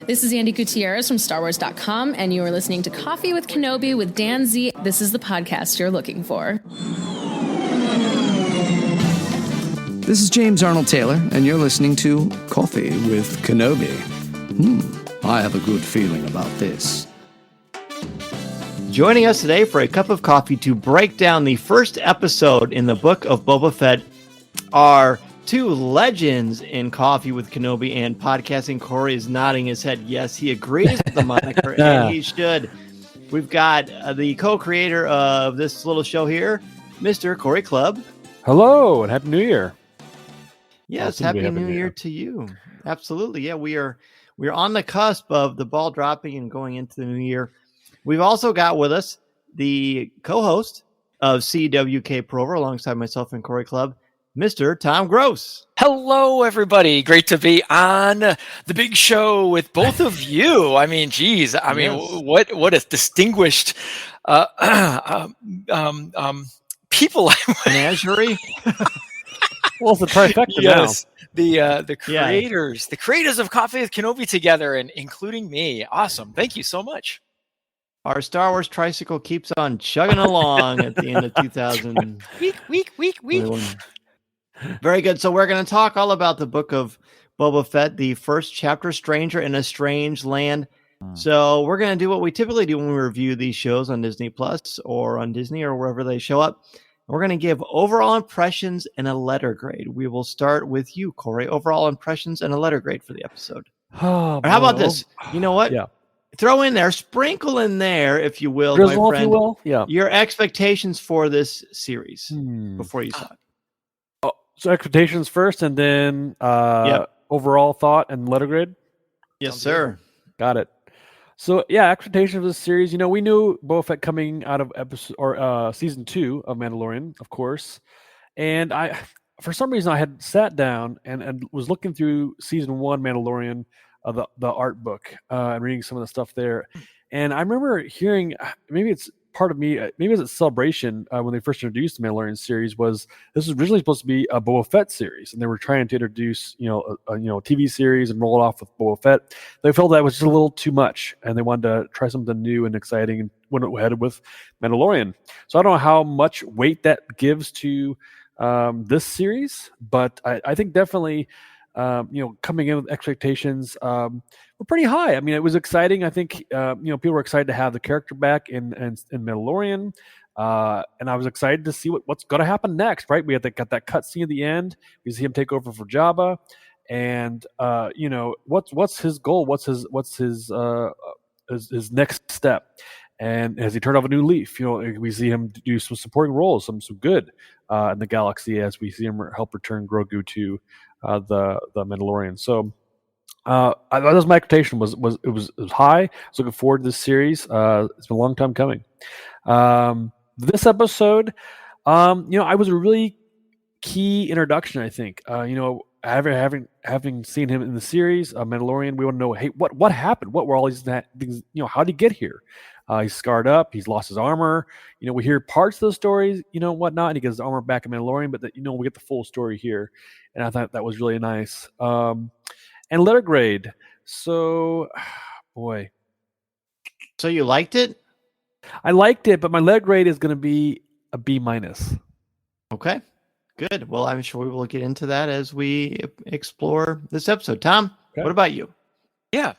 This is Andy Gutierrez from StarWars.com, and you are listening to Coffee with Kenobi with Dan Z. This is the podcast you're looking for. This is James Arnold Taylor, and you're listening to Coffee with Kenobi. I have a good feeling about this. Joining us today for a cup of coffee to break down the first episode in the book of Boba Fett are two legends in Coffee with Kenobi and podcasting. Cory is nodding his head. Yes, he agrees with the moniker, and he should. We've got the co-creator of this little show here, Mr. Cory Clubb. Hello, and Happy New Year. Yes, Happy New Year to you. Absolutely. Yeah, we're on the cusp of the ball dropping and going into the new year. We've also got with us the co-host of CWK Prover alongside myself and Cory Clubb, Mr. Tom Gross. Hello, everybody. Great to be on the big show with both of you. I mean, geez. I mean, Yes. what a distinguished people. Menagerie. Well, it's a trifecta Yes, the creators of Coffee with Kenobi together, and including me. Awesome. Thank you so much. Our Star Wars tricycle keeps on chugging along at the end of 2000. Week. Very good. So we're going to talk all about the book of Boba Fett, the first chapter, Stranger in a Strange Land. So we're going to do what we typically do when we review these shows on Disney Plus or on Disney or wherever they show up. We're going to give overall impressions and a letter grade. We will start with you, Cory. Overall impressions and a letter grade for the episode. Oh, Or how about this? You know what? Yeah. Throw in there, sprinkle in there, if you will, Drizzle, my friend, if you will. Yeah. your expectations for this series before you start. So expectations first, and then Yep. overall thought and letter grade. Yes, sir. Got it. So yeah, expectations of this series. You know, we knew Boba Fett coming out of episode or season 2 of Mandalorian, of course. And for some reason, I had sat down and was looking through season 1 Mandalorian, the art book, and reading some of the stuff there. And I remember hearing, maybe it's part of me, maybe it's a celebration when they first introduced the Mandalorian series, was this was originally supposed to be a Boba Fett series, and they were trying to introduce a TV series and roll it off with Boba Fett. They felt that was just a little too much, and they wanted to try something new and exciting, and went ahead with Mandalorian. So I don't know how much weight that gives to this series, but I think definitely coming in with expectations were pretty high. I mean, it was exciting. I think people were excited to have the character back in Mandalorian, and I was excited to see what's going to happen next. Right? We got that cut scene at the end. We see him take over for Jabba, and what's his goal? What's his next step? And has he turned off a new leaf? We see him do some supporting roles, some good in the galaxy, as we see him help return Grogu to the Mandalorian. So that was my expectation. Was high. I was looking forward to this series. It's been a long time coming. This episode, I was a really key introduction. I think having seen him in the series, Mandalorian, we want to know, hey, what happened? What were all these things? How did he get here? He's scarred up. He's lost his armor. We hear parts of those stories, whatnot, and he gets his armor back in Mandalorian, but we get the full story here, and I thought that was really nice. And letter grade. So, boy. So you liked it? I liked it, but my letter grade is going to be a B-. Okay, good. Well, I'm sure we will get into that as we explore this episode. Tom, What about you? Yeah.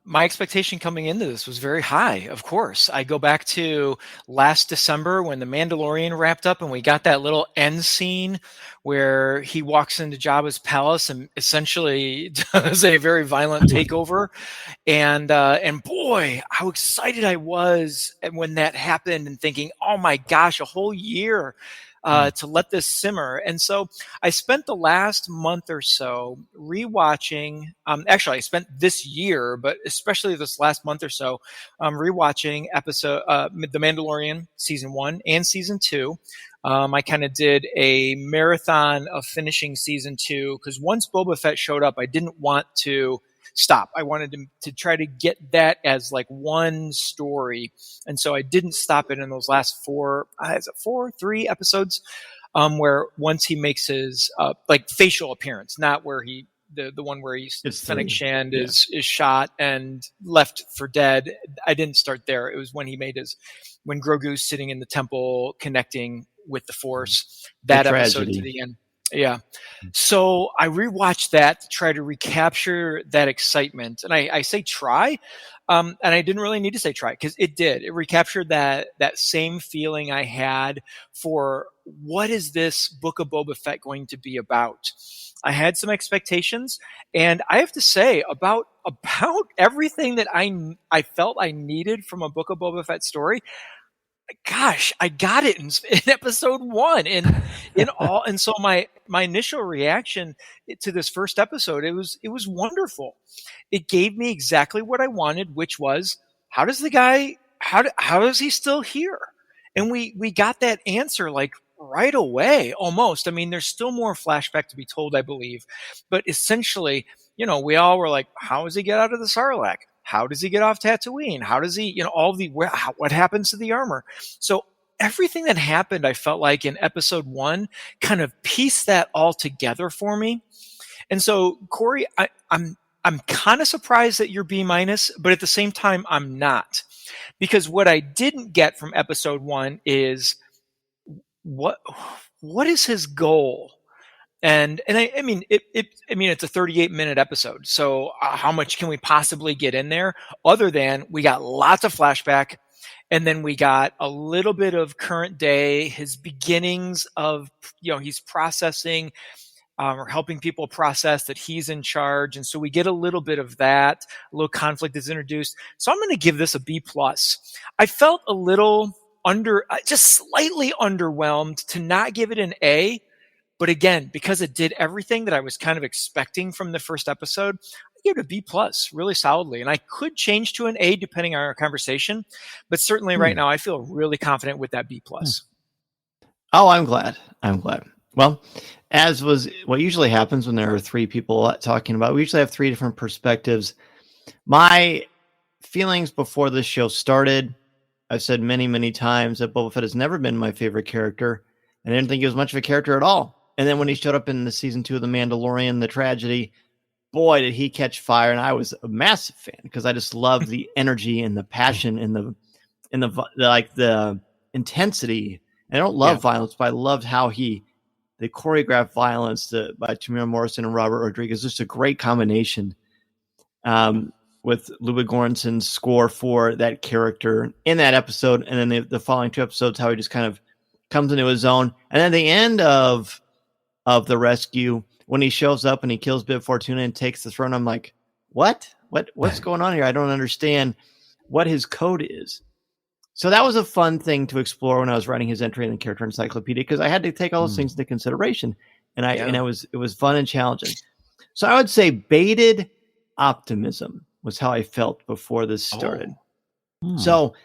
My expectation coming into this was very high, of course. I go back to last December when The Mandalorian wrapped up and we got that little end scene where he walks into Jabba's palace and essentially does a very violent takeover. And boy, how excited I was when that happened, and thinking, oh my gosh, a whole year to let this simmer. And so I spent the last month or so rewatching, actually I spent this year, but especially this last month or so, rewatching The Mandalorian season 1 and season 2. I kind of did a marathon of finishing season 2 because once Boba Fett showed up, I didn't want to stop. I wanted to try to get that as like one story. And so I didn't stop it in those last 3 episodes, where once he makes his, facial appearance, not where he the one where It's Fennec 3. Shand Yeah. is shot and left for dead. I didn't start there. It was when he made when Grogu's sitting in the temple connecting with the Force. That episode to tragedy. the end. Yeah. So I rewatched that to try to recapture that excitement. And I say try, and I didn't really need to say try because it did. It recaptured that same feeling I had for what is this Book of Boba Fett going to be about. I had some expectations, and I have to say about everything that I felt I needed from a Book of Boba Fett story. Gosh, I got it in episode 1, and so my initial reaction to this first episode, it was wonderful. It gave me exactly what I wanted, which was how does he still here? And we got that answer like right away, almost. I mean, there's still more flashback to be told, I believe, but essentially, we all were like, how does he get out of the Sarlacc? How does he get off Tatooine? How does he, what happens to the armor? So everything that happened, I felt like in episode 1 kind of pieced that all together for me. And so, Cory, I'm kind of surprised that you're B-, but at the same time, I'm not. Because what I didn't get from episode 1 is what is his goal? And I mean, it's a 38-minute episode. So how much can we possibly get in there other than we got lots of flashback, and then we got a little bit of current day, his beginnings of, he's processing or helping people process that he's in charge. And so we get a little bit of that. A little conflict is introduced. So I'm going to give this a B+. I felt a little just slightly underwhelmed to not give it an A. But again, because it did everything that I was kind of expecting from the first episode, I gave it a B+, really solidly. And I could change to an A depending on our conversation. But certainly right now, I feel really confident with that B+. Oh, I'm glad. Well, as was what usually happens when there are 3 people talking about, we usually have 3 different perspectives. My feelings before this show started, I've said many, many times that Boba Fett has never been my favorite character. And I didn't think he was much of a character at all. And then when he showed up in the season 2 of The Mandalorian, The Tragedy, boy, did he catch fire. And I was a massive fan because I just loved the energy and the passion and the intensity. And I don't love violence, but I loved how the choreographed violence by Tamir Morrison and Robert Rodriguez. Just a great combination with Ludwig Göransson's score for that character in that episode. And then the following 2 episodes, how he just kind of comes into his own. And then the end of the rescue, when he shows up and he kills Bib Fortuna and takes the throne, I'm like, what's going on here? I don't understand what his code is. So that was a fun thing to explore when I was writing his entry in the character encyclopedia, because I had to take all those things into consideration, and it was fun and challenging. So I would say baited optimism was how I felt before this started. So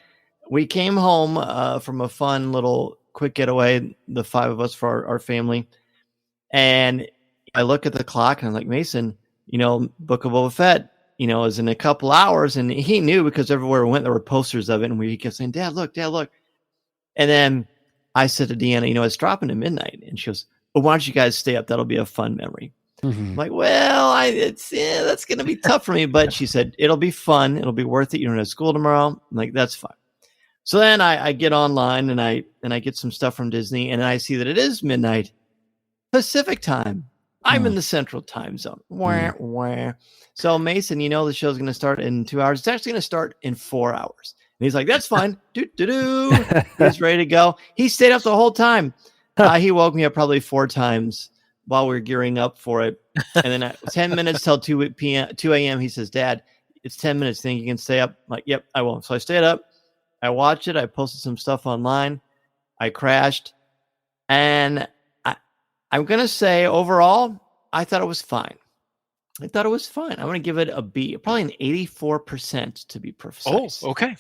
we came home from a fun little quick getaway, the 5 of us for our family. And I look at the clock and I'm like, Mason, Book of Boba Fett, is in a couple hours. And he knew because everywhere we went, there were posters of it. And we kept saying, Dad, look. And then I said to Deanna, it's dropping at midnight. And she goes, well, why don't you guys stay up? That'll be a fun memory. I'm like, well, that's going to be tough for me. But she said, it'll be fun. It'll be worth it. You don't have school tomorrow. I'm like, that's fine. So then I get online and I get some stuff from Disney, and I see that it is midnight Pacific time. I'm in the Central time zone. Wah. So Mason, the show's going to start in 2 hours. It's actually going to start in 4 hours. And he's like, that's fine. He's ready to go. He stayed up the whole time. He woke me up probably 4 times while we were gearing up for it. And then at 10 minutes till 2 a.m., he says, Dad, it's 10 minutes. Think you can stay up? I'm like, yep, I will. So I stayed up. I watched it. I posted some stuff online. I crashed. And I'm going to say overall, I thought it was fine. I'm going to give it a B, probably an 84% to be precise. Oh, okay.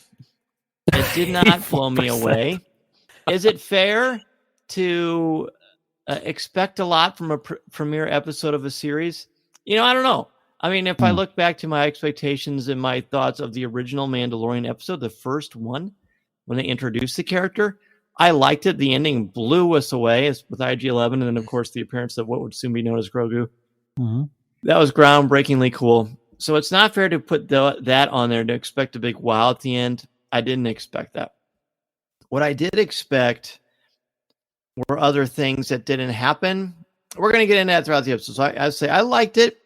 It did not blow me away. Is it fair to expect a lot from a premiere episode of a series? I don't know. I mean, if I look back to my expectations and my thoughts of the original Mandalorian episode, the first one, when they introduced the character, I liked it. The ending blew us away with IG-11, and then, of course, the appearance of what would soon be known as Grogu. That was groundbreakingly cool. So it's not fair to put that on there to expect a big wow at the end. I didn't expect that. What I did expect were other things that didn't happen. We're going to get into that throughout the episode. So I say I liked it.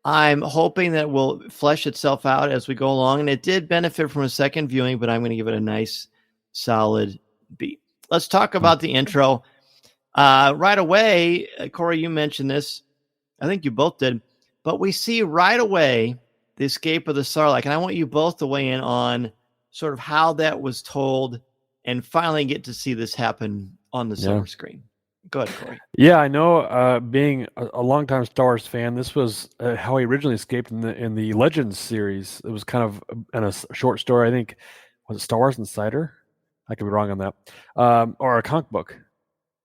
I'm hoping that it will flesh itself out as we go along. And it did benefit from a second viewing, but I'm going to give it a nice, solid B. Let's talk about the intro. Right away, Cory, you mentioned this. I think you both did. But we see right away the escape of the Sarlacc. And I want you both to weigh in on sort of how that was told and finally get to see this happen on the silver screen. Go ahead, Cory. Yeah, I know. Being a longtime Star Wars fan, this was how he originally escaped in the Legends series. It was kind of in a short story. I think was it Star Wars Insider? I could be wrong on that. Or a comic book.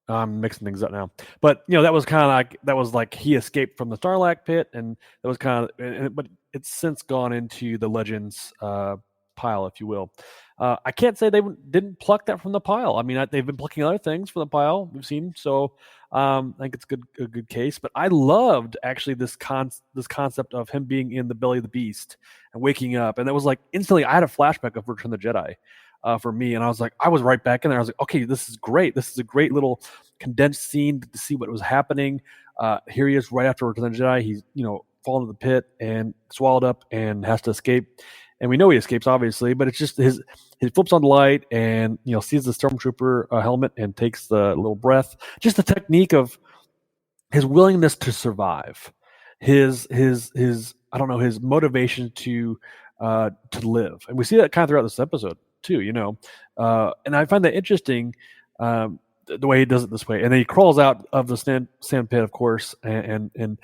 I'm mixing things up now, but that was kind of like he escaped from the Sarlacc pit, and that was kind of. But it's since gone into the Legends pile, if you will. I can't say they didn't pluck that from the pile. I mean, they've been plucking other things from the pile we've seen, so I think it's a good case. But I loved actually this concept of him being in the belly of the beast and waking up, and that was like instantly. I had a flashback of Return of the Jedi. For me, and I was right back in there. I was like, okay, this is great. This is a great little condensed scene to see what was happening. Here he is right after Return of the Jedi. He's fallen into the pit and swallowed up and has to escape. And we know he escapes, obviously, but it's just he flips on the light and sees the stormtrooper helmet and takes the little breath. Just the technique of his willingness to survive, his I don't know, his motivation to live, and we see that kind of throughout this episode too, and I find that interesting, the way he does it this way. And then he crawls out of the sand pit, of course, and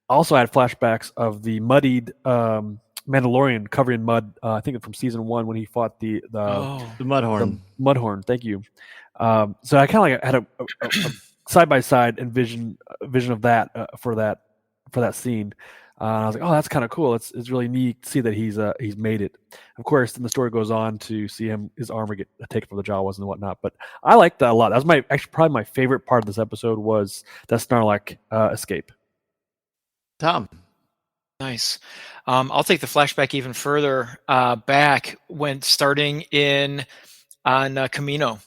also had flashbacks of the muddied Mandalorian covered in mud. I think from season 1 when he fought the Mudhorn. The Mudhorn. Thank you. So I kind of like had a side by side vision of that for that scene. I was like, oh, that's kind of cool. It's really neat to see that he's made it. Of course, then the story goes on to see his armor get taken from the Jawas and whatnot. But I liked that a lot. That was probably my favorite part of this episode was that Sarlacc escape. Tom. Nice. I'll take the flashback even further back when starting on Camino.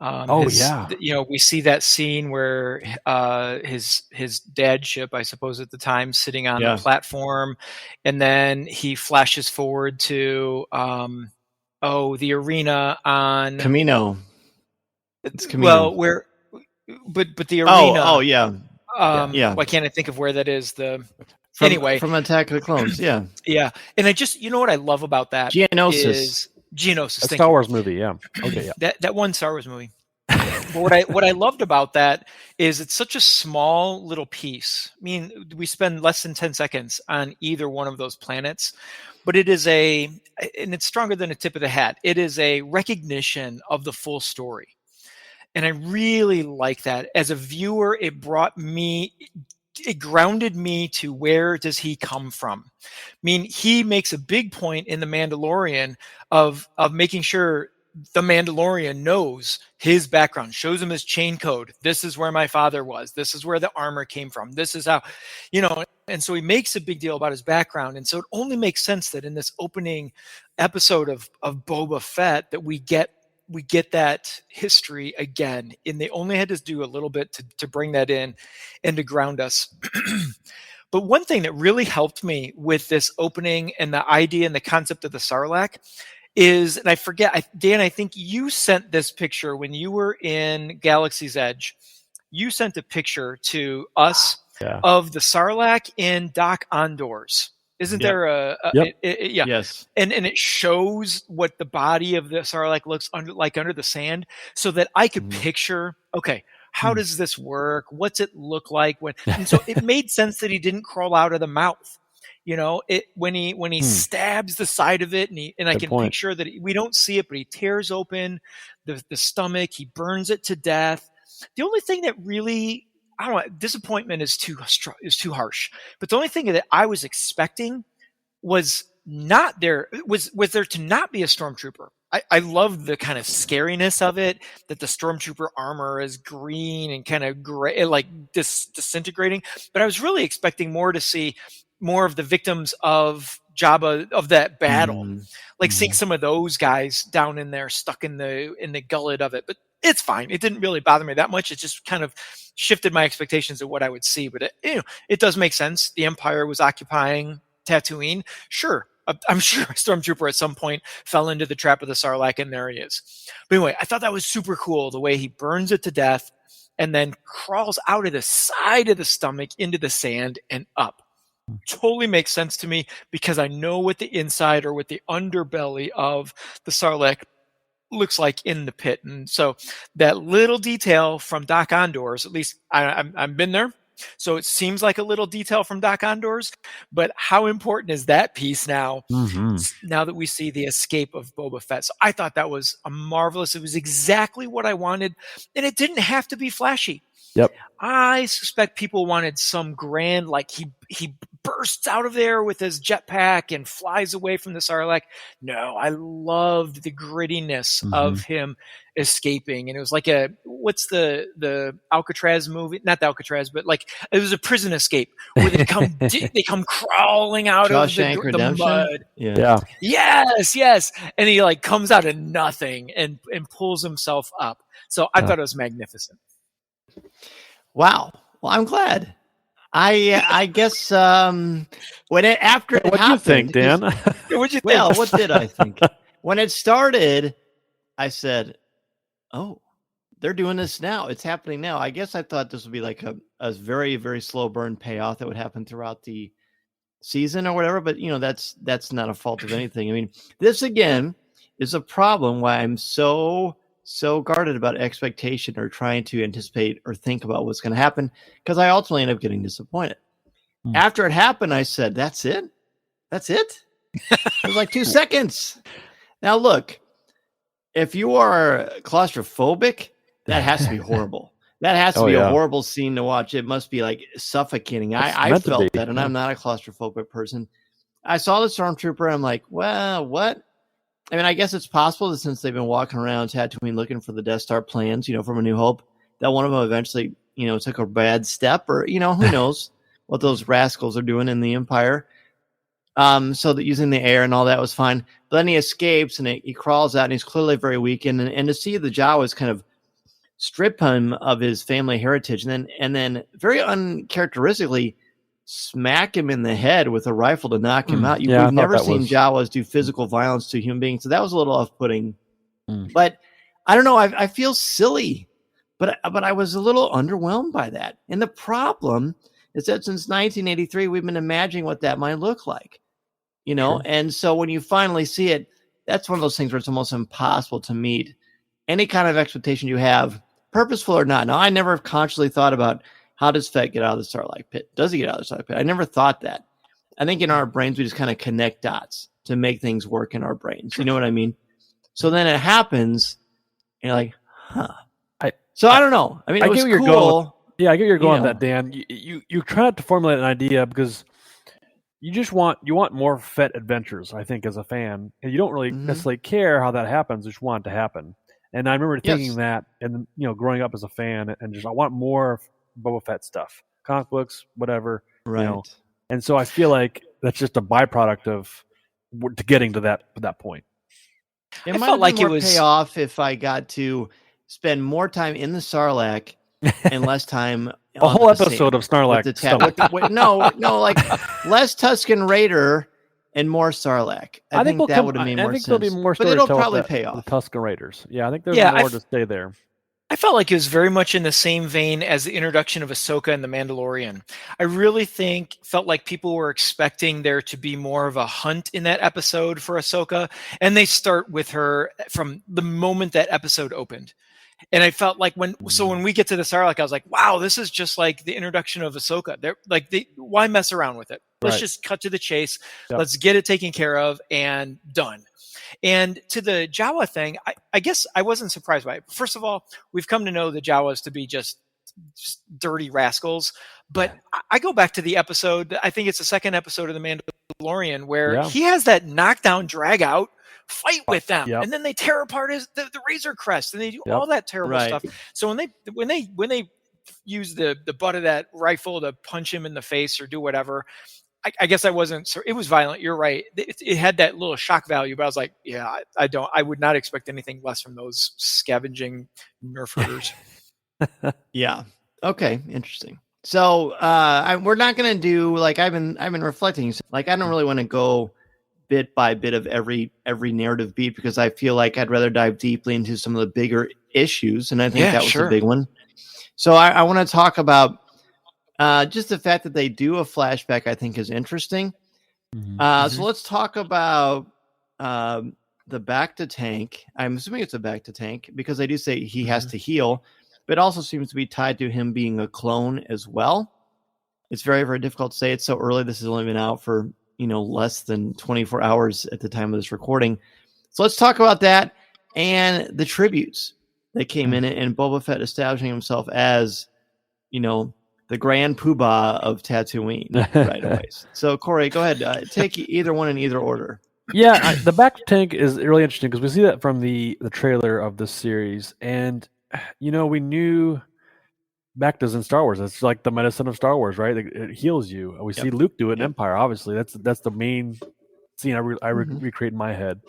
We see that scene where his dad's ship, I suppose at the time, sitting on the platform, and then he flashes forward to the arena on Camino. It's Camino. Well, but the arena. Oh yeah. Why can't I think of where that is? From Attack of the Clones. Yeah. Yeah, and I just what I love about that Geonosis. Geonosis. A Star Wars movie, yeah. Okay, yeah. That one Star Wars movie. But what I loved about that is it's such a small little piece. I mean, we spend less than 10 seconds on either one of those planets, but and it's stronger than a tip of the hat. It is a recognition of the full story. And I really like that. As a viewer, it grounded me to where does he come from? I mean, he makes a big point in The Mandalorian of making sure the Mandalorian knows his background, shows him his chain code. This is where my father was. This is where the armor came from. This is how, and so he makes a big deal about his background. And so it only makes sense that in this opening episode of Boba Fett that we get that history again. And they only had to do a little bit to bring that in and to ground us. But one thing that really helped me with this opening and the idea and the concept of the Sarlacc is, and I forget, Dan, I think you sent this picture when you were in Galaxy's Edge. You sent a picture to us of the Sarlacc in Doc Ondor's. Isn't there Yes. And it shows what the body of the Sarlacc looks under the sand, so that I could picture, okay, how does this work? What's it look like and so it made sense that he didn't crawl out of the mouth. When he stabs the side of it, and I can picture that we don't see it, but he tears open the stomach, he burns it to death. The only thing that really, I don't know, disappointment is too harsh. But the only thing that I was expecting was not there was there to not be a stormtrooper. I love the kind of scariness of it, that the stormtrooper armor is green and kind of gray, like disintegrating. But I was really expecting more to see more of the victims of Jabba, of that battle, like seeing some of those guys down in there stuck in the gullet of it. But it's fine. It didn't really bother me that much. It just kind of shifted my expectations of what I would see. But it does make sense. The Empire was occupying Tatooine. Sure. I'm sure a stormtrooper at some point fell into the trap of the Sarlacc, and there he is. But anyway, I thought that was super cool, the way he burns it to death and then crawls out of the side of the stomach into the sand and up. Totally makes sense to me, because I know what the inside or what the underbelly of the Sarlacc looks like in the pit. And so that little detail from Doc Ondor's, at least I've been there, so it seems like a little detail from Doc Ondor's, but how important is that piece now, now that we see the escape of Boba Fett? So I thought that was a marvelous. It was exactly what I wanted, and it didn't have to be flashy. Yep. I suspect people wanted some grand, like he bursts out of there with his jetpack and flies away from the Sarlacc. No, I loved the grittiness of him escaping. And it was like what's the Alcatraz movie? Not the Alcatraz, but like it was a prison escape where they come crawling out Shawshank of the Redemption? mud. Yeah. Yes. And he like comes out of nothing and pulls himself up. So I thought it was magnificent. Wow. Well, I'm glad. I guess when it after it What do you happened, think, Dan? What'd you think? well, what did I think? When it started, I said, "Oh, they're doing this now. It's happening now." I guess I thought this would be like a very, very slow burn payoff that would happen throughout the season or whatever. But that's not a fault of anything. I mean, this again is a problem why I'm so guarded about expectation or trying to anticipate or think about what's going to happen, because I ultimately end up getting disappointed. After it happened, I said, "That's it? That's it?" It was like 2 seconds. Now, look, if you are claustrophobic, that has to be horrible. That has to be a horrible scene to watch. It must be like suffocating. I felt that, and I'm not a claustrophobic person. I saw the stormtrooper, and I'm like, well, what? I mean, I guess it's possible that since they've been walking around Tatooine looking for the Death Star plans, from A New Hope, that one of them eventually, took a bad step, or, who knows what those rascals are doing in the Empire. So that using the air and all that was fine. But then he escapes and he crawls out, and he's clearly very weak. And to see the Jawas kind of strip him of his family heritage, and then very uncharacteristically smack him in the head with a rifle to knock him out. We've never seen Jawas do physical violence to human beings, so that was a little off-putting. But I don't know. I feel silly, but I was a little underwhelmed by that. And the problem is that since 1983, we've been imagining what that might look like, Sure. And so when you finally see it, that's one of those things where it's almost impossible to meet any kind of expectation you have, purposeful or not. Now, I never consciously thought about, how does Fett get out of the Sarlacc pit? Does he get out of the Sarlacc pit? I never thought that. I think in our brains, we just kind of connect dots to make things work in our brains. You know what I mean? So then it happens, and you're like, huh. I don't know. I mean, it was cool. I get where you're going with that, Dan. You try to formulate an idea because you want more Fett adventures, I think, as a fan. And you don't really necessarily care how that happens, you just want it to happen. And I remember thinking that, and growing up as a fan, and just I want more Boba Fett stuff, comic books, whatever, right? And so I feel like that's just a byproduct of to getting to that point. It might felt like it was payoff if I got to spend more time in the Sarlacc and less time. A whole episode of Sarlacc. Like less Tusken Raider and more Sarlacc. I think that would have made more sense. There'll be more story, but it'll probably pay off. The Tusken Raiders. Yeah, I think there's more to stay there. I felt like it was very much in the same vein as the introduction of Ahsoka and The Mandalorian. I really felt like people were expecting there to be more of a hunt in that episode for Ahsoka, and they start with her from the moment that episode opened. And I felt like when we get to the Sarlacc, I was like, wow, this is just like the introduction of Ahsoka. Why mess around with it? Let's just cut to the chase. Yep. Let's get it taken care of and done. And to the Jawa thing, I guess I wasn't surprised by it. First of all, we've come to know the Jawas to be just dirty rascals. But I go back to the episode, I think it's the second episode of The Mandalorian, where he has that knockdown drag out fight with them, Yep. and then they tear apart the Razor Crest, and they do Yep. all that terrible Right. stuff. So when they use the butt of that rifle to punch him in the face or do whatever, I guess I wasn't. So it was violent. You're right. It had that little shock value, but I was like, yeah, I would not expect anything less from those scavenging Nerf herders. Yeah. Okay. Interesting. So we're not going to do like I've been reflecting. Like I don't really want to go bit by bit of every narrative beat because I feel like I'd rather dive deeply into some of the bigger issues, and I think that was a big one. So I want to talk about just the fact that they do a flashback. I think is interesting. So let's talk about the back to tank. I'm assuming it's a back to tank because they do say he has to heal, but it also seems to be tied to him being a clone as well. It's very, very difficult to say. It's so early. This has only been out for, less than 24 hours at the time of this recording. So let's talk about that and the tributes that came in and Boba Fett establishing himself as, the grand poobah of Tatooine right away. So Corey, go ahead. Take either one in either order. Yeah, the back to tank is really interesting because we see that from the trailer of this series, and we knew Bacta's in Star Wars. It's like the medicine of Star Wars, right? It heals you. We see Luke do it in Empire. Obviously, that's the main scene I recreate in my head.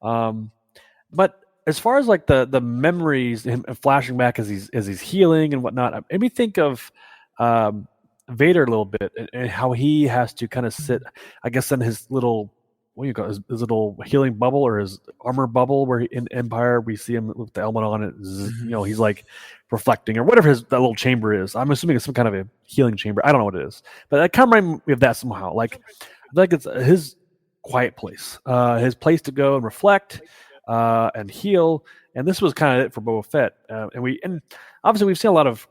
But as far as like the memories, him flashing back as he's healing and whatnot, it made me think of Vader a little bit and how he has to kind of sit, I guess, in his little. What do you call it? His little healing bubble or his armor bubble where in Empire we see him with the helmet on it. He's like reflecting or whatever that little chamber is. I'm assuming it's some kind of a healing chamber. I don't know what it is. But I kind of remind me of that somehow. Like, I feel like it's his quiet place, his place to go and reflect and heal. And this was kind of it for Boba Fett. And obviously we've seen a lot of,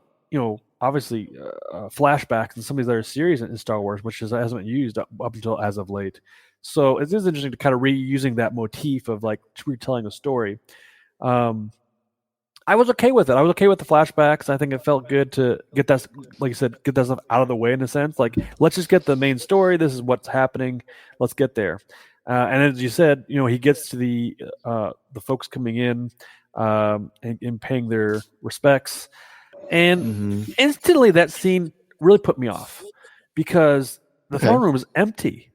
flashbacks in some of these other series in Star Wars, which hasn't been used up until as of late. So it is interesting to kind of reusing that motif of like retelling a story. I was okay with it. I was okay with the flashbacks. I think it felt good to get that, like you said, get that stuff out of the way in a sense. Like, let's just get the main story. This is what's happening. Let's get there. And as you said, he gets to the folks coming in and paying their respects. And instantly that scene really put me off because the throne room was empty.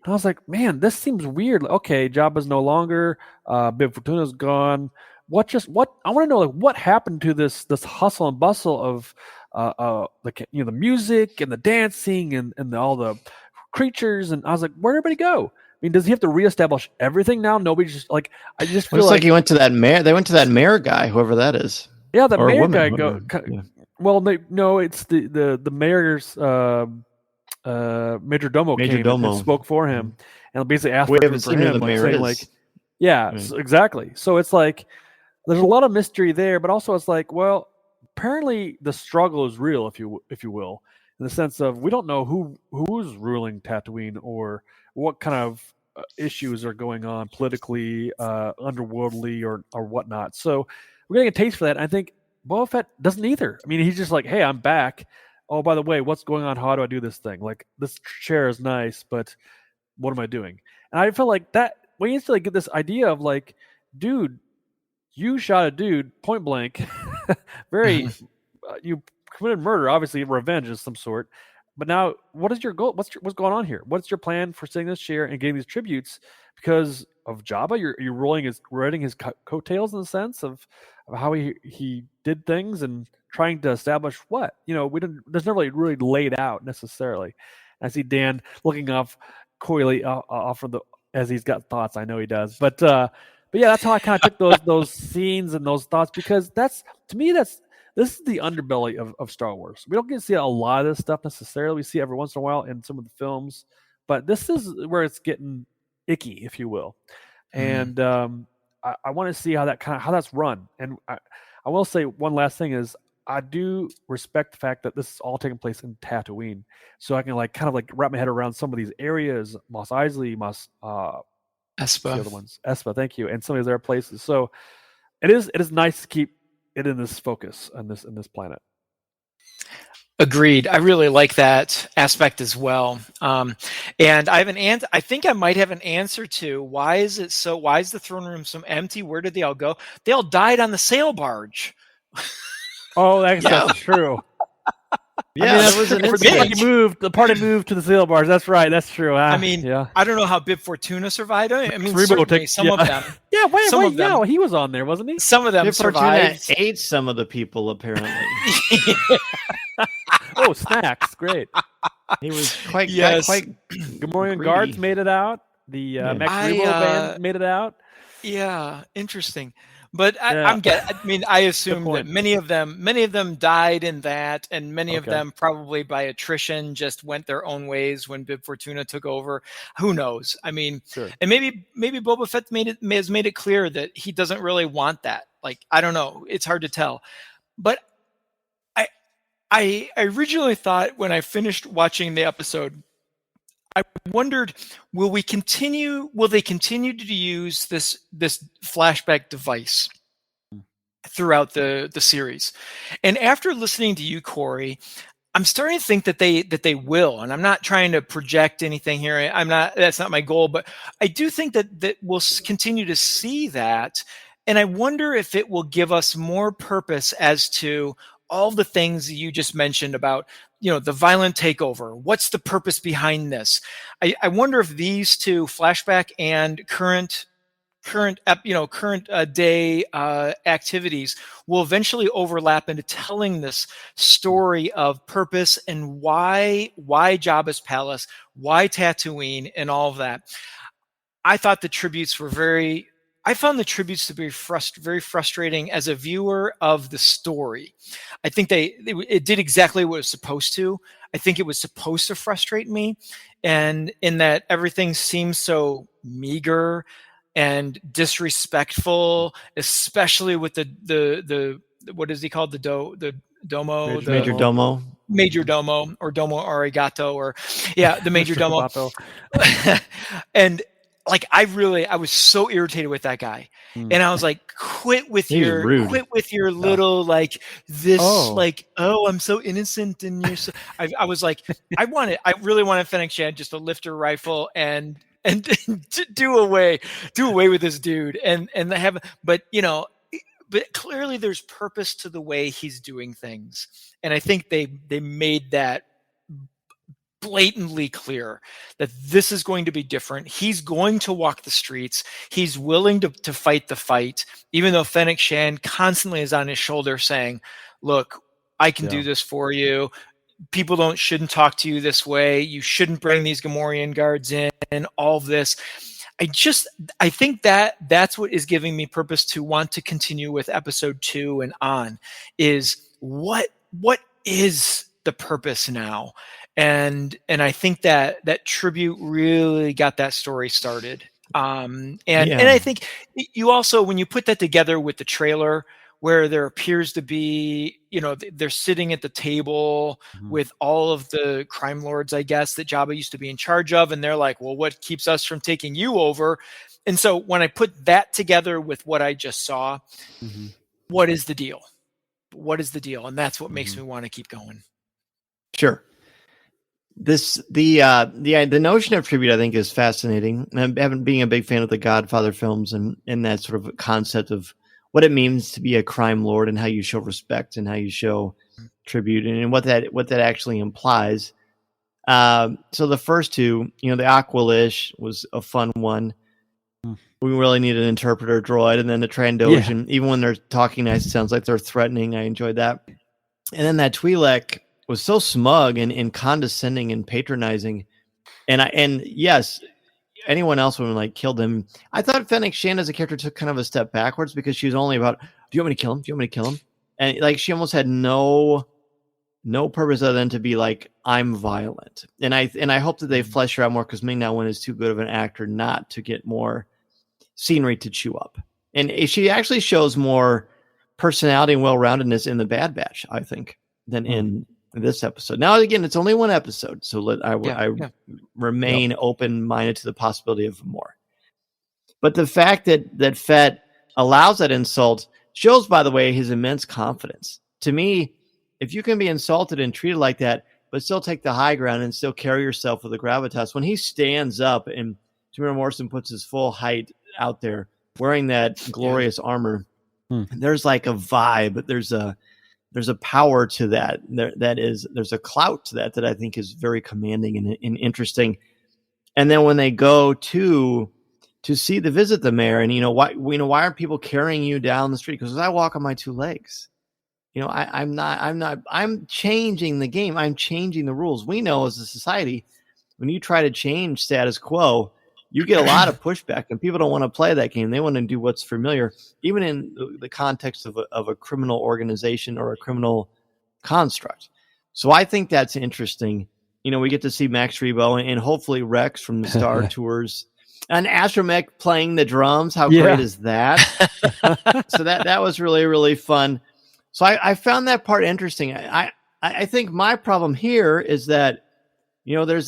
And I was like, man, this seems weird. Okay, Jabba's no longer. Bib Fortuna's gone. I want to know, like, what happened to this hustle and bustle of the music and the dancing and all the creatures. And I was like, where'd everybody go? I mean, does he have to reestablish everything now? Nobody just like, I just feel like he went to that mayor. They went to that mayor guy, whoever that is. Yeah, the mayor woman, guy Well, no, it's the mayor's major domo came and spoke for him, and basically asked for him. The mayor is. Like, yeah, so exactly. So it's like there's a lot of mystery there, but also it's like, well, apparently the struggle is real, if you will, in the sense of we don't know who's ruling Tatooine or what kind of issues are going on politically, underworldly, or whatnot. So we're getting a taste for that. And I think Boba Fett doesn't either. I mean, he's just like, hey, I'm back. Oh, by the way, what's going on? How do I do this thing? Like, this chair is nice, but what am I doing? And I feel like that we instantly get this idea of like, dude, you shot a dude point blank. Very, you committed murder, obviously revenge of some sort. But now, what is your goal? What's going on here? What's your plan for sitting this chair and getting these tributes because of Jabba? You're riding his coattails in the sense of how he did things and trying to establish what there's never really laid out necessarily. I see Dan looking off coyly off of as he's got thoughts. I know he does, but yeah, that's how I kind of took those scenes and those thoughts because this is the underbelly of Star Wars. We don't get to see a lot of this stuff necessarily. We see it every once in a while in some of the films, but this is where it's getting icky, if you will. And I want to see how that's run. And I will say one last thing is I do respect the fact that this is all taking place in Tatooine, so I can wrap my head around some of these areas, Mos Eisley, Espa, the other ones, Espa, thank you, and some of these other places. So it is nice to keep it in this focus on this planet. Agreed. I really like that aspect as well. And I have I think I might have an answer to why is the throne room so empty? Where did they all go? They all died on the sail barge. Oh, that's Yeah. true. Yeah, there was an incident. The party moved to the sail barge. That's right. That's true. I mean, yeah. I don't know how Bib Fortuna survived. I mean, Cerebro certainly some of them. Yeah, some wait, of them, yeah, he was on there, wasn't he? Some of them Bib Fortuna survived. ate some of the people, apparently. Oh, snacks. Great. He was quite Gamorrean greedy. guards made it out. The Max Rebo band made it out. Yeah, interesting. But Yeah. I assume that many of them died in that, and many of them probably by attrition just went their own ways when Bib Fortuna took over. Who knows? I mean, Sure. and maybe Boba Fett has made it clear that he doesn't really want that. Like, I don't know. It's hard to tell. But I originally thought when I finished watching the episode, I wondered, will they continue to use this flashback device throughout the series? And after listening to you, Cory, I'm starting to think that they will. And I'm not trying to project anything here. That's not my goal, but I do think that we'll continue to see that. And I wonder if it will give us more purpose as to all the things you just mentioned about, the violent takeover. What's the purpose behind this? I wonder if these two, flashback and current day activities, will eventually overlap into telling this story of purpose and why Jabba's palace, why Tatooine, and all of that. I thought the tributes were I found the tributes to be very frustrating as a viewer of the story. I think it did exactly what it was supposed to. I think it was supposed to frustrate me, and in that everything seems so meager and disrespectful, especially with the what is he called, the domo, Major Domo. Major Domo, or Domo Arigato, or the Major Domo. And like, I was so irritated with that guy, and I was like, quit with your little like this, like, oh, I'm so innocent, and you're so. I was like, I really wanted Fennec Shand just to lift her rifle and do away with this dude, and have, but clearly there's purpose to the way he's doing things, and I think they made that blatantly clear that this is going to be different. He's going to walk the streets. He's willing to fight the fight, even though Fennec Shand constantly is on his shoulder saying, look, I can do this for you. People shouldn't talk to you this way. You shouldn't bring these Gamorrean guards in, and all of this. I think that's what is giving me purpose to want to continue with episode 2 and on, is what is the purpose now? And I think that tribute really got that story started. And I think you also, when you put that together with the trailer, where there appears to be, they're sitting at the table with all of the crime lords, I guess, that Jabba used to be in charge of, and they're like, well, what keeps us from taking you over? And so when I put that together with what I just saw, what is the deal? What is the deal? And that's what makes me want to keep going. Sure. The notion of tribute, I think, is fascinating. And being a big fan of the Godfather films and that sort of concept of what it means to be a crime lord and how you show respect and how you show tribute and what that actually implies. So the first two, the Aqualish was a fun one. We really need an interpreter droid, and then the Trandoshan, even when they're talking nice, it sounds like they're threatening. I enjoyed that. And then that Twi'lek was so smug and condescending and patronizing. And yes, anyone else would have like killed him. I thought Fennec Shand as a character took kind of a step backwards, because she was only about, do you want me to kill him? Do you want me to kill him? And like, she almost had no purpose other than to be like, I'm violent. And I hope that they flesh her out more, because Ming-Na Wen is too good of an actor not to get more scenery to chew up. And she actually shows more personality and well-roundedness in the Bad Batch, I think, than in this episode. Now, again, it's only one episode, so I remain open-minded to the possibility of more. But the fact that Fett allows that insult shows, by the way, his immense confidence. To me, if you can be insulted and treated like that, but still take the high ground and still carry yourself with a gravitas. When he stands up and Tamara Morrison puts his full height out there, wearing that glorious armor, there's like a vibe. There's a power to that. There's a clout to that I think is very commanding and interesting. And then when they go to visit the mayor, and why aren't people carrying you down the street? Because I walk on my two legs. I'm changing the game. I'm changing the rules. We know as a society, when you try to change status quo, you get a lot of pushback, and people don't want to play that game. They want to do what's familiar, even in the context of a criminal organization or a criminal construct. So I think that's interesting. We get to see Max Rebo and hopefully Rex from the Star Tours, and Astromech playing the drums. How great is that? So that was really, really fun. So I found that part interesting. I think my problem here is that, there's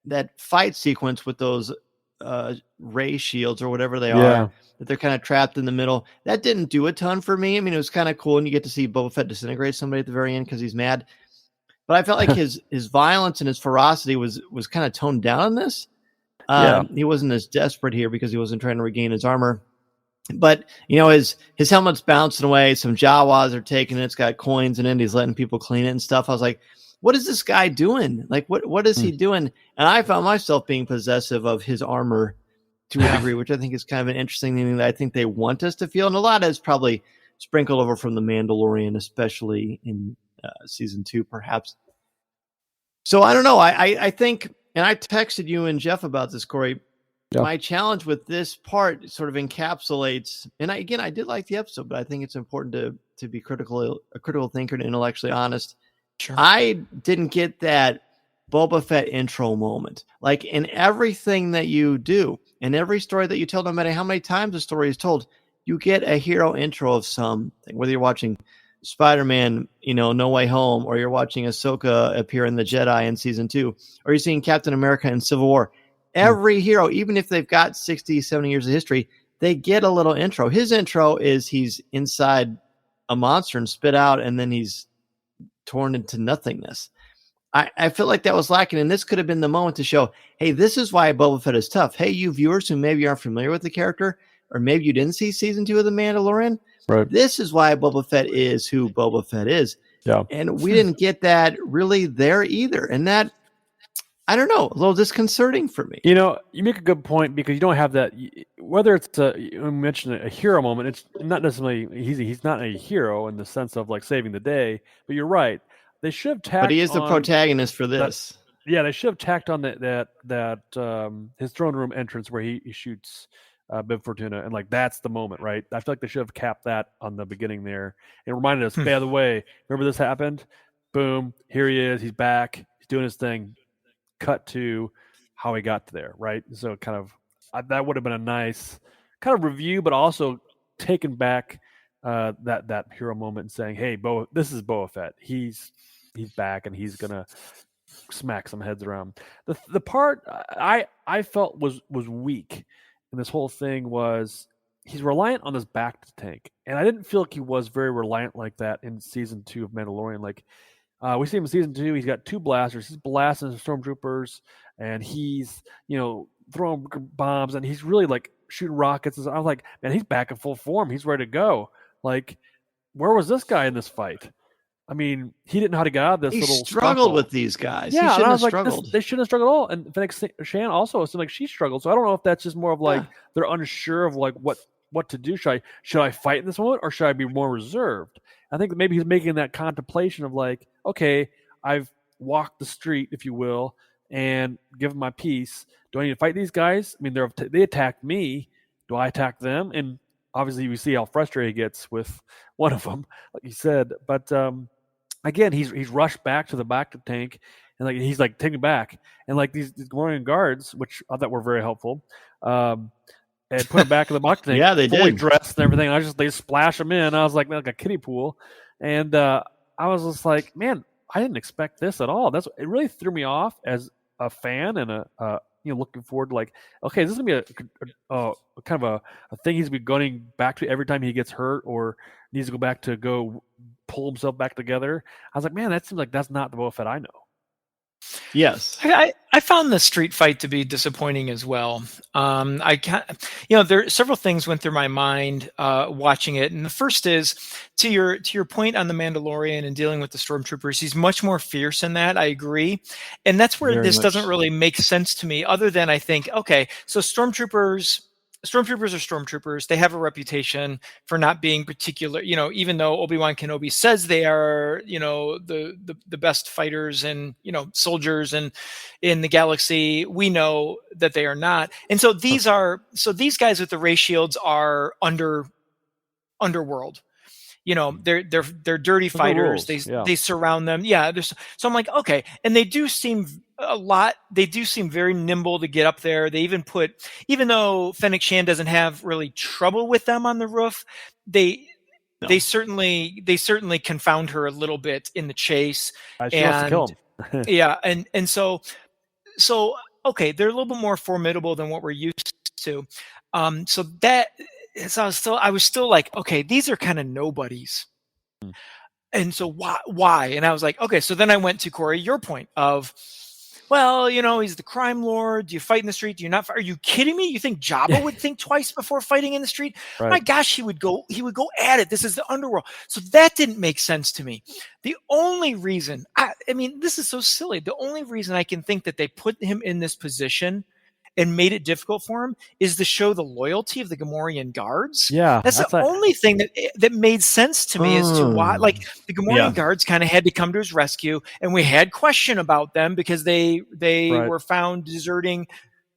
that fight sequence with those ray shields or whatever they are, that they're kind of trapped in the middle. That didn't do a ton for me. I mean, it was kind of cool, and you get to see Boba Fett disintegrate somebody at the very end because he's mad. But I felt like his violence and his ferocity was kind of toned down in this. He wasn't as desperate here because he wasn't trying to regain his armor. But, his helmet's bouncing away. Some Jawas are taking it. It's got coins in it. He's letting people clean it and stuff. I was like, what is this guy doing? Like, what is he doing? And I found myself being possessive of his armor to a degree, which I think is kind of an interesting thing that I think they want us to feel. And a lot is probably sprinkled over from The Mandalorian, especially in season 2, perhaps. So I don't know. I think, and I texted you and Jeff about this, Cory. My challenge with this part sort of encapsulates, and I did like the episode, but I think it's important to be a critical thinker and intellectually honest. Sure. I didn't get that Boba Fett intro moment. Like in everything that you do, in every story that you tell, no matter how many times the story is told, you get a hero intro of something, whether you're watching Spider-Man, No Way Home, or you're watching Ahsoka appear in The Jedi in season 2, or you're seeing Captain America in Civil War. Every hero, even if they've got 60, 70 years of history, they get a little intro. His intro is he's inside a monster and spit out, and then he's torn into nothingness. I feel like that was lacking, and this could have been the moment to show, hey, this is why Boba Fett is tough. Hey, you viewers who maybe aren't familiar with the character, or maybe you didn't see season 2 of The Mandalorian, right? This is why Boba Fett is who Boba Fett is. Yeah. And we didn't get that really there either. And that, I don't know, a little disconcerting for me. You make a good point because you don't have that. Whether it's you mentioned a hero moment, it's not necessarily he's not a hero in the sense of like saving the day. But you're right; they should have tacked. But he is the protagonist for this. They should have tacked on that his throne room entrance where he shoots Bib Fortuna, and like that's the moment, right? I feel like they should have capped that on the beginning there. It reminded us, by the way, remember this happened? Boom! Here he is. He's back. He's doing his thing. Cut to how he got there, right? So kind of that would have been a nice kind of review, but also taken back that hero moment and saying, "Hey, this is Boba Fett. He's back and he's gonna smack some heads around." The part I felt was weak in this whole thing was he's reliant on this back tank, and I didn't feel like he was very reliant like that in season 2 of Mandalorian. Like. We see him in season 2. He's got 2 blasters. He's blasting the stormtroopers, and he's throwing bombs, and he's really like shooting rockets. I was like, man, he's back in full form. He's ready to go. Like, where was this guy in this fight? I mean, he didn't know how to get out of this. He little struggled scuffle. with these guys. Yeah, he shouldn't have like, struggled. They shouldn't have struggled at all. And Fennec Shan also seemed like she struggled. So I don't know if that's just more of like they're unsure of like what to do. Should I fight in this moment, or should I be more reserved? I think maybe he's making that contemplation of like, okay, I've walked the street, if you will, and given my piece. Do I need to fight these guys? I mean, they attacked me. Do I attack them? And obviously, we see how frustrated he gets with one of them, like you said. But again, he's rushed back to the back of the tank, and like he's like taking back, and like these Gamorrean guards, which I thought were very helpful, and put him back in the back tank. Yeah, they fully did. Dressed and everything. They splash him in. I was like a kiddie pool, and I was just like, man, I didn't expect this at all. It really threw me off as a fan and a looking forward to like, okay, this is gonna be a kind of a thing he's been going back to every time he gets hurt or needs to go pull himself back together. I was like, man, that seems like that's not the Boba Fett I know. Yes. I found the street fight to be disappointing as well. I can't, there several things went through my mind watching it, and the first is to your point on the Mandalorian and dealing with the stormtroopers. He's much more fierce in that. I agree, and that's where Very this much. doesn't really make sense to me. Other than I think, okay, so stormtroopers are stormtroopers. They have a reputation for not being particular, even though Obi-Wan Kenobi says they are, the best fighters and, soldiers and in the galaxy, we know that they are not. And so these guys with the ray shields are underworld. They're dirty fighters. They surround them. Yeah. So I'm like, okay. And they do seem very nimble to get up there. They even though Fennec Shand doesn't have really trouble with them on the roof, they certainly confound her a little bit in the chase. She wants to kill him. Yeah. And so, okay, they're a little bit more formidable than what we're used to. So I was still like, okay, these are kind of nobodies. And so why? And I was like, okay, so then I went to Cory, your point of, well, he's the crime lord. Do you fight in the street? Do you not? Are you kidding me? You think Jabba would think twice before fighting in the street? Right. My gosh, he would go at it. This is the underworld. So that didn't make sense to me. The only reason, I mean, this is so silly. The only reason I can think that they put him in this position and made it difficult for him is to show the loyalty of the Gamorrean guards. Yeah, that's the only thing that made sense to me as to why, like, the Gamorrean guards kind of had to come to his rescue, and we had question about them because they were found deserting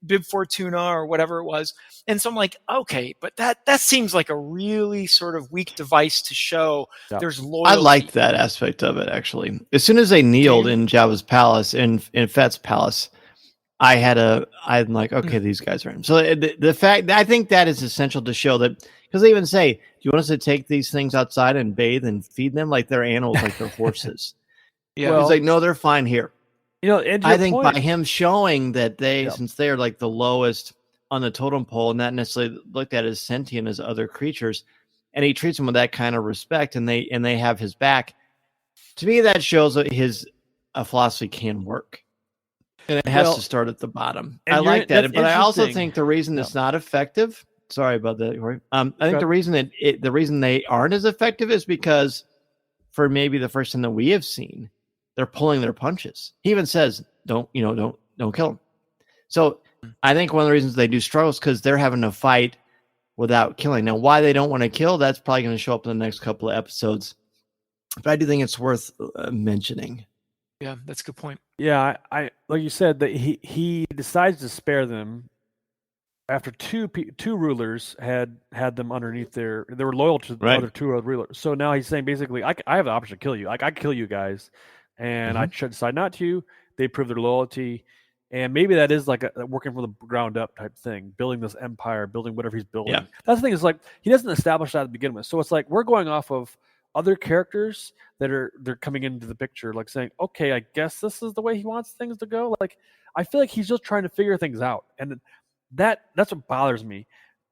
Bib Fortuna or whatever it was. And so I'm like, okay, but that seems like a really sort of weak device to show there's loyalty. I liked that aspect of it, actually. As soon as they kneeled in Jabba's palace, in Fett's palace, I'm like, okay, these guys are in. So the fact, I think that is essential to show that, because they even say, do you want us to take these things outside and bathe and feed them like they're animals, like they're horses? Yeah. He's like, no, they're fine here. And I think by him showing that since they're like the lowest on the totem pole, not necessarily looked at as sentient as other creatures, and he treats them with that kind of respect, and they have his back. To me, that shows that his philosophy can work. And it has to start at the bottom. I like that, but I also think the reason it's not effective. Sorry about that, Cory. I think the reason they aren't as effective is because, for maybe the first time that we have seen, they're pulling their punches. He even says, "Don't kill him." So I think one of the reasons they do struggle is because they're having to fight without killing. Now, why they don't want to kill, that's probably going to show up in the next couple of episodes. But I do think it's worth mentioning. Yeah, that's a good point. Yeah, I like you said that he decides to spare them after two rulers had them underneath they were loyal to the other two rulers. So now he's saying basically, I have the option to kill you. Like, I can kill you guys, and I should decide not to. They prove their loyalty, and maybe that is like a working from the ground up type thing, building this empire, building whatever he's building. Yeah. That's the thing, is like he doesn't establish that to begin with. So it's like we're going off of other characters they're coming into the picture, like saying, okay, I guess this is the way he wants things to go. Like, I feel like he's just trying to figure things out, and that's what bothers me.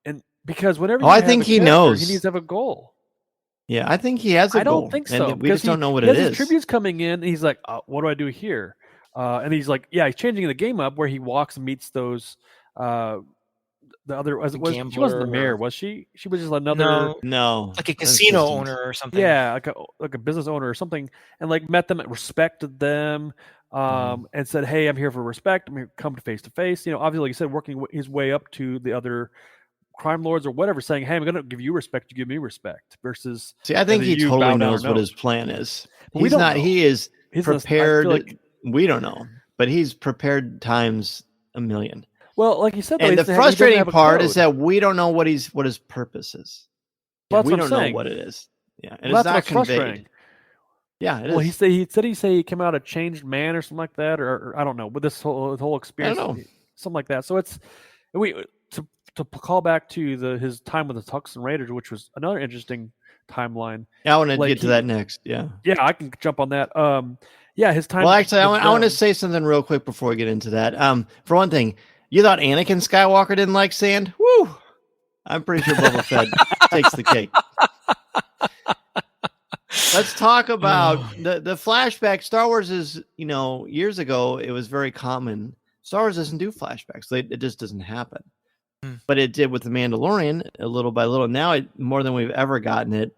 And because whenever I think he knows he needs to have a goal. Yeah, I think he has a goal. I don't think so. And we just don't know what it is. His tributes coming in, and he's like, what do I do here? And he's like, he's changing the game up where he walks and meets those the other she wasn't the mayor, was she? She was just another no, like a casino owner or something. Yeah, like a business owner or something, and like met them, respected them, and said, "Hey, I'm here for respect. I'm here to come face to face." Obviously, like you said, working his way up to the other crime lords or whatever, saying, "Hey, I'm going to give you respect. You give me respect." Versus, see, I think he totally knows what his plan is. He's not. He is prepared. We don't know, but he's prepared times a million. Well, like you said, though, and the frustrating part is that we don't know what his purpose is. Well, we don't know what it is. Yeah, and it's not conveyed. Yeah, it is. He said he came out a changed man or something like that, or I don't know. But this whole experience, something like that. So it's to call back to his time with the Tucson Raiders, which was another interesting timeline. Yeah, I want to get to that next. Yeah, I can jump on that. His time. Well, actually, I want to say something real quick before we get into that. For one thing, You thought Anakin Skywalker didn't like sand? Woo! I'm pretty sure Boba Fett takes the cake. Let's talk about the flashback. Star Wars is, years ago, it was very common. Star Wars doesn't do flashbacks. It just doesn't happen. But it did with The Mandalorian, a little by little. Now, more than we've ever gotten it.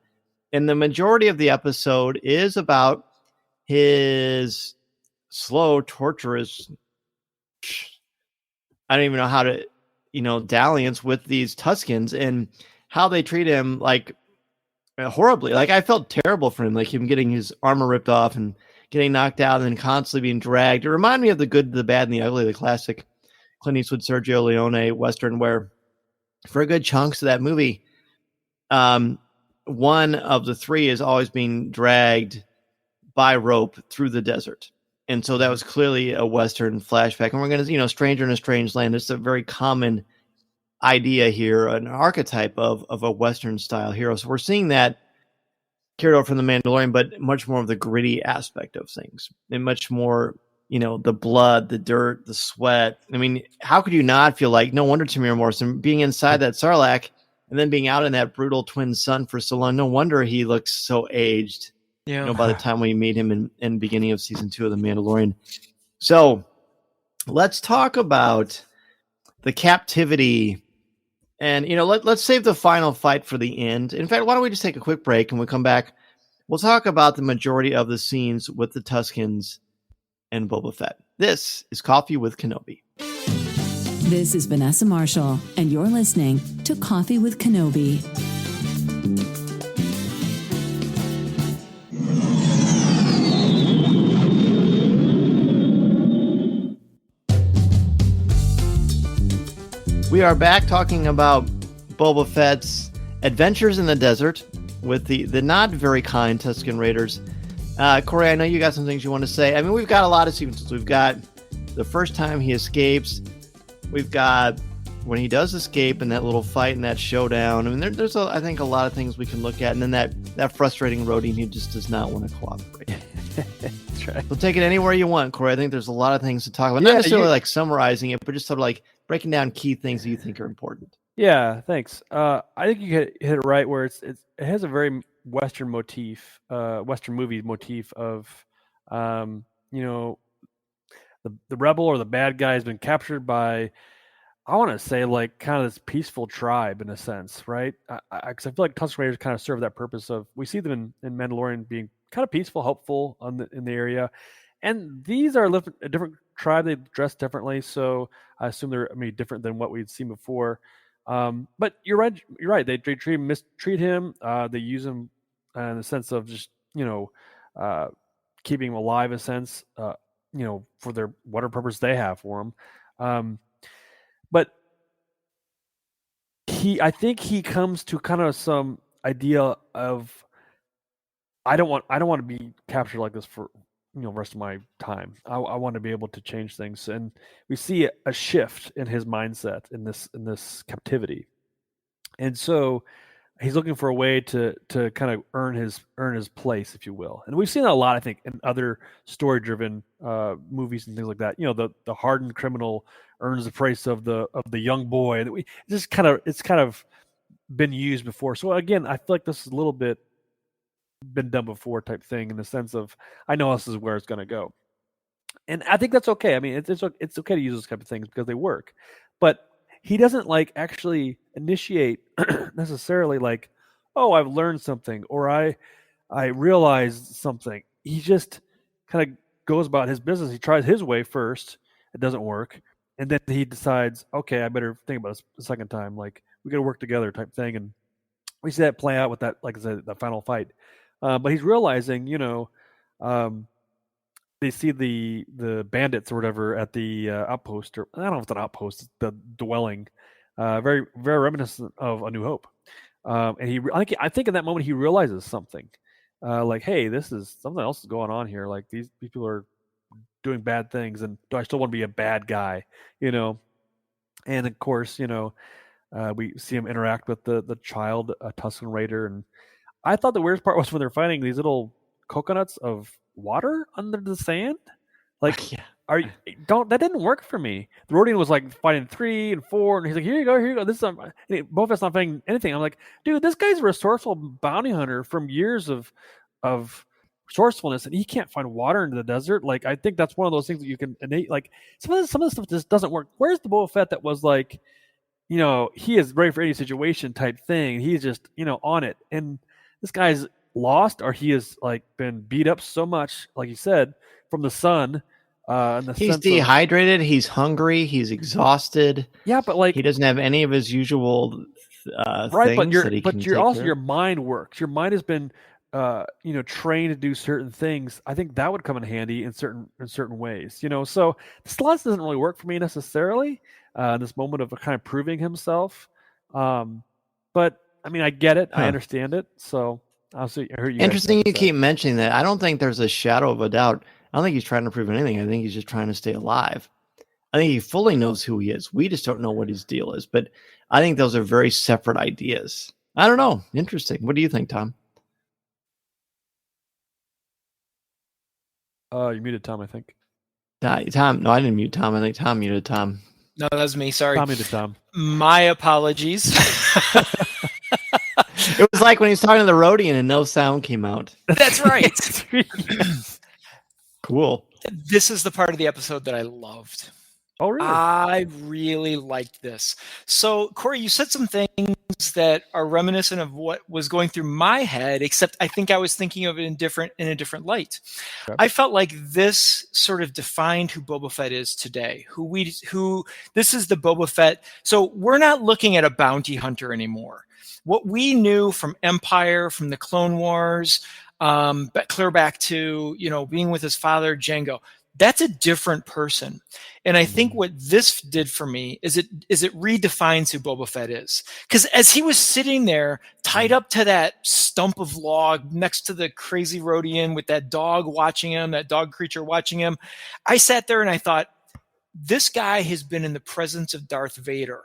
And the majority of the episode is about his slow, torturous, I don't even know how to, dalliance with these Tuskens and how they treat him like horribly. Like, I felt terrible for him, like him getting his armor ripped off and getting knocked out and then constantly being dragged. It reminded me of The Good, the Bad, and the Ugly, the classic Clint Eastwood, Sergio Leone Western, where for a good chunks of that movie, one of the three is always being dragged by rope through the desert. And so that was clearly a Western flashback. And we're going to, Stranger in a Strange Land. It's a very common idea here, an archetype of a Western style hero. So we're seeing that carried over from The Mandalorian, but much more of the gritty aspect of things and much more, the blood, the dirt, the sweat. I mean, how could you not feel like, no wonder Tamir Morrison being inside that Sarlacc and then being out in that brutal twin sun for so long. No wonder he looks so aged. Yeah. By the time we meet him in the beginning of season 2 of The Mandalorian. So let's talk about the captivity. And, let's save the final fight for the end. In fact, why don't we just take a quick break and we come back? We'll talk about the majority of the scenes with the Tuskens and Boba Fett. This is Coffee with Kenobi. This is Vanessa Marshall, and you're listening to Coffee with Kenobi. We are back talking about Boba Fett's adventures in the desert with the not very kind Tusken Raiders. Cory, I know you got some things you want to say. I mean, we've got a lot of sequences. We've got the first time he escapes. We've got when he does escape and that little fight and that showdown. I mean, there's I think a lot of things we can look at. And then that frustrating roadie who just does not want to cooperate. That's right. So take it anywhere you want, Cory. I think there's a lot of things to talk about. Not necessarily like summarizing it, but just sort of like breaking down key things that you think are important. Yeah, thanks. I think you hit it right where it has a very Western motif, Western movie motif of, the rebel or the bad guy has been captured by, I want to say, like kind of this peaceful tribe in a sense, right? Because I feel like Tusken Raiders kind of serve that purpose of, we see them in Mandalorian being kind of peaceful, helpful in the area. And these are a different tribe. They dress differently, so I assume they're different than what we'd seen before. But you're right. They mistreat him. They use him in the sense of just keeping him alive, in a sense. For their whatever purpose they have for him. But I think he comes to kind of some idea of, I don't want to be captured like this for the rest of my time. I want to be able to change things, and we see a shift in his mindset in this captivity, and so he's looking for a way to kind of earn his place, if you will. And we've seen that a lot, I think, in other story-driven movies and things like that. The hardened criminal earns the price of the young boy. It's kind of been used before. So again, I feel like this is a little bit been done before type thing, in the sense of, I know this is where it's going to go, and I think that's okay. I mean, it's okay to use those type of things because they work, but he doesn't actually initiate necessarily oh, I've learned something or I realized something. He just kind of goes about his business. He tries his way first, it doesn't work, and then he decides, okay, I better think about this a second time. We got to work together type thing, and we see that play out with that, like I said, the final fight. But he's realizing, they see the bandits or whatever at the outpost, or I don't know if it's an outpost, it's the dwelling, very, very reminiscent of A New Hope. And I think in that moment he realizes something, hey, this is something else is going on here. Like these people are doing bad things, and do I still want to be a bad guy? And of course, we see him interact with the child, Tusken Raider, and I thought the weirdest part was when they're finding these little coconuts of water under the sand. that didn't work for me. The Rodian was like fighting 3 and 4, and he's like, here you go. This is Boba Fett's not fighting anything. I'm like, dude, this guy's a resourceful bounty hunter from years of resourcefulness, and he can't find water in the desert. Like, I think that's one of those things that you can innate. Like, some of the stuff just doesn't work. Where's the Boba Fett that was like, he is ready for any situation type thing. He's just, on it. And this guy's lost, or he has like been beat up so much, like you said, from the sun. He's dehydrated. He's hungry. He's exhausted. Yeah, but like he doesn't have any of his usual right. things. But you're also your mind works. Your mind has been trained to do certain things. I think that would come in handy in certain ways. So the slots doesn't really work for me necessarily. This moment of kind of proving himself. But I mean, I get it. I understand it. So I heard you. Interesting. You keep mentioning that. I don't think there's a shadow of a doubt. I don't think he's trying to prove anything. I think he's just trying to stay alive. I think he fully knows who he is. We just don't know what his deal is. But I think those are very separate ideas. I don't know. Interesting. What do you think, Tom? You muted Tom, I think. Tom. No, I didn't mute Tom. I think Tom muted Tom. No, that was me. Sorry. Tom muted Tom. My apologies. It was like when he was talking to the Rodian and no sound came out. That's right. Cool. This is the part of the episode that I loved. Oh, really? I really liked this. So, Cory, you said some things that are reminiscent of what was going through my head, except I think I was thinking of it in a different light. Okay. I felt like this sort of defined who Boba Fett is today. This is the Boba Fett. So we're not looking at a bounty hunter anymore. What we knew from Empire, from the Clone Wars, clear back to being with his father Jango. That's a different person. And I think what this did for me is it redefines who Boba Fett is. Because as he was sitting there, tied up to that stump of log next to the crazy Rodian with that dog watching him, that dog creature watching him, I sat there and I thought, this guy has been in the presence of Darth Vader.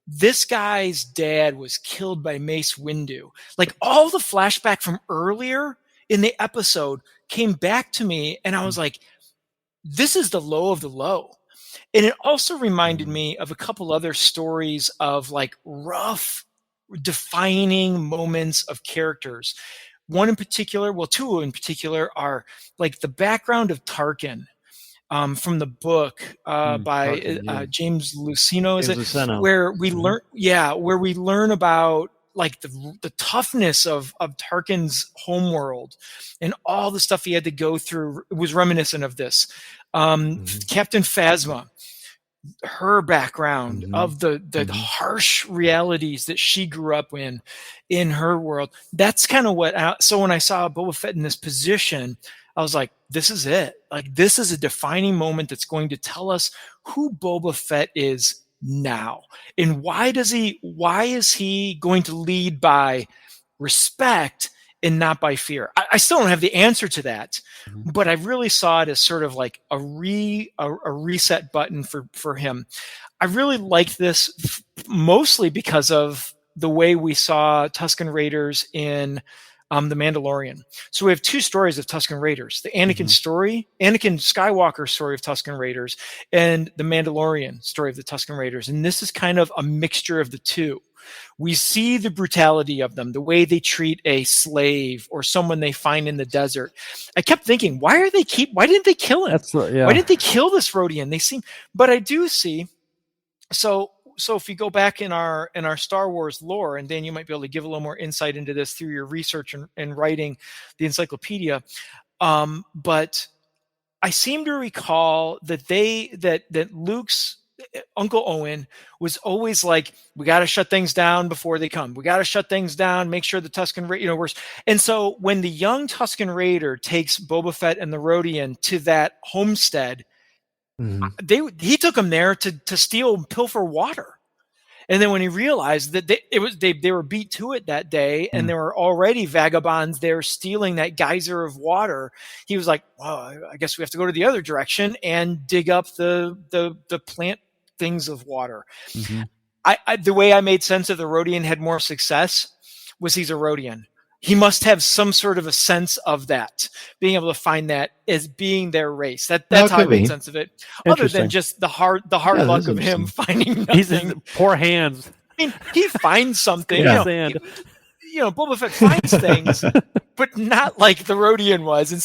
This guy's dad was killed by Mace Windu. Like, all the flashback from earlier in the episode came back to me, and I was like, this is the low of the low. And it also reminded me of a couple other stories of like rough defining moments of characters. One in particular, well, two in particular are like the background of Tarkin from the book by Tarkin, yeah. James Luceno, Luceno. Where we learn about like the toughness of Tarkin's homeworld and all the stuff he had to go through. It was reminiscent of this. Captain Phasma, her background of the harsh realities that she grew up in her world. That's kind of what. So when I saw Boba Fett in this position, I was like, this is it. Like, this is a defining moment that's going to tell us who Boba Fett is now. And why is he going to lead by respect and not by fear? I still don't have the answer to that, but I really saw it as sort of like a reset button for him. I really liked this mostly because of the way we saw Tusken Raiders in The Mandalorian. So we have two stories of Tusken Raiders: the Anakin story, Anakin Skywalker story of Tusken Raiders, and the Mandalorian story of the Tusken Raiders. And this is kind of a mixture of the two. We see the brutality of them, the way they treat a slave or someone they find in the desert. I kept thinking, why didn't they kill him? Why didn't they kill this Rodian? But I do see. So if you go back in our Star Wars lore, and Dan, you might be able to give a little more insight into this through your research and writing the encyclopedia. But I seem to recall that Luke's Uncle Owen was always like, we got to shut things down before they come. We got to shut things down, make sure the Tusken Raider, and so when the young Tusken Raider takes Boba Fett and the Rodian to that homestead, he took them there to steal and pilfer water. And then when he realized that they were beat to it that day, and there were already vagabonds there stealing that geyser of water, he was like, well, I guess we have to go to the other direction and dig up the plant things of water. The way I made sense of the Rodian had more success was he's a Rodian. he must have some sort of a sense of that, being able to find that as being their race. That's how I could made be. sense of it. Other than Interesting. just the hard Yeah, luck that's of him interesting. finding He's nothing. his poor hands. I mean, he finds something. Yeah. Sand. Boba Fett finds things, but not like the Rodian was. And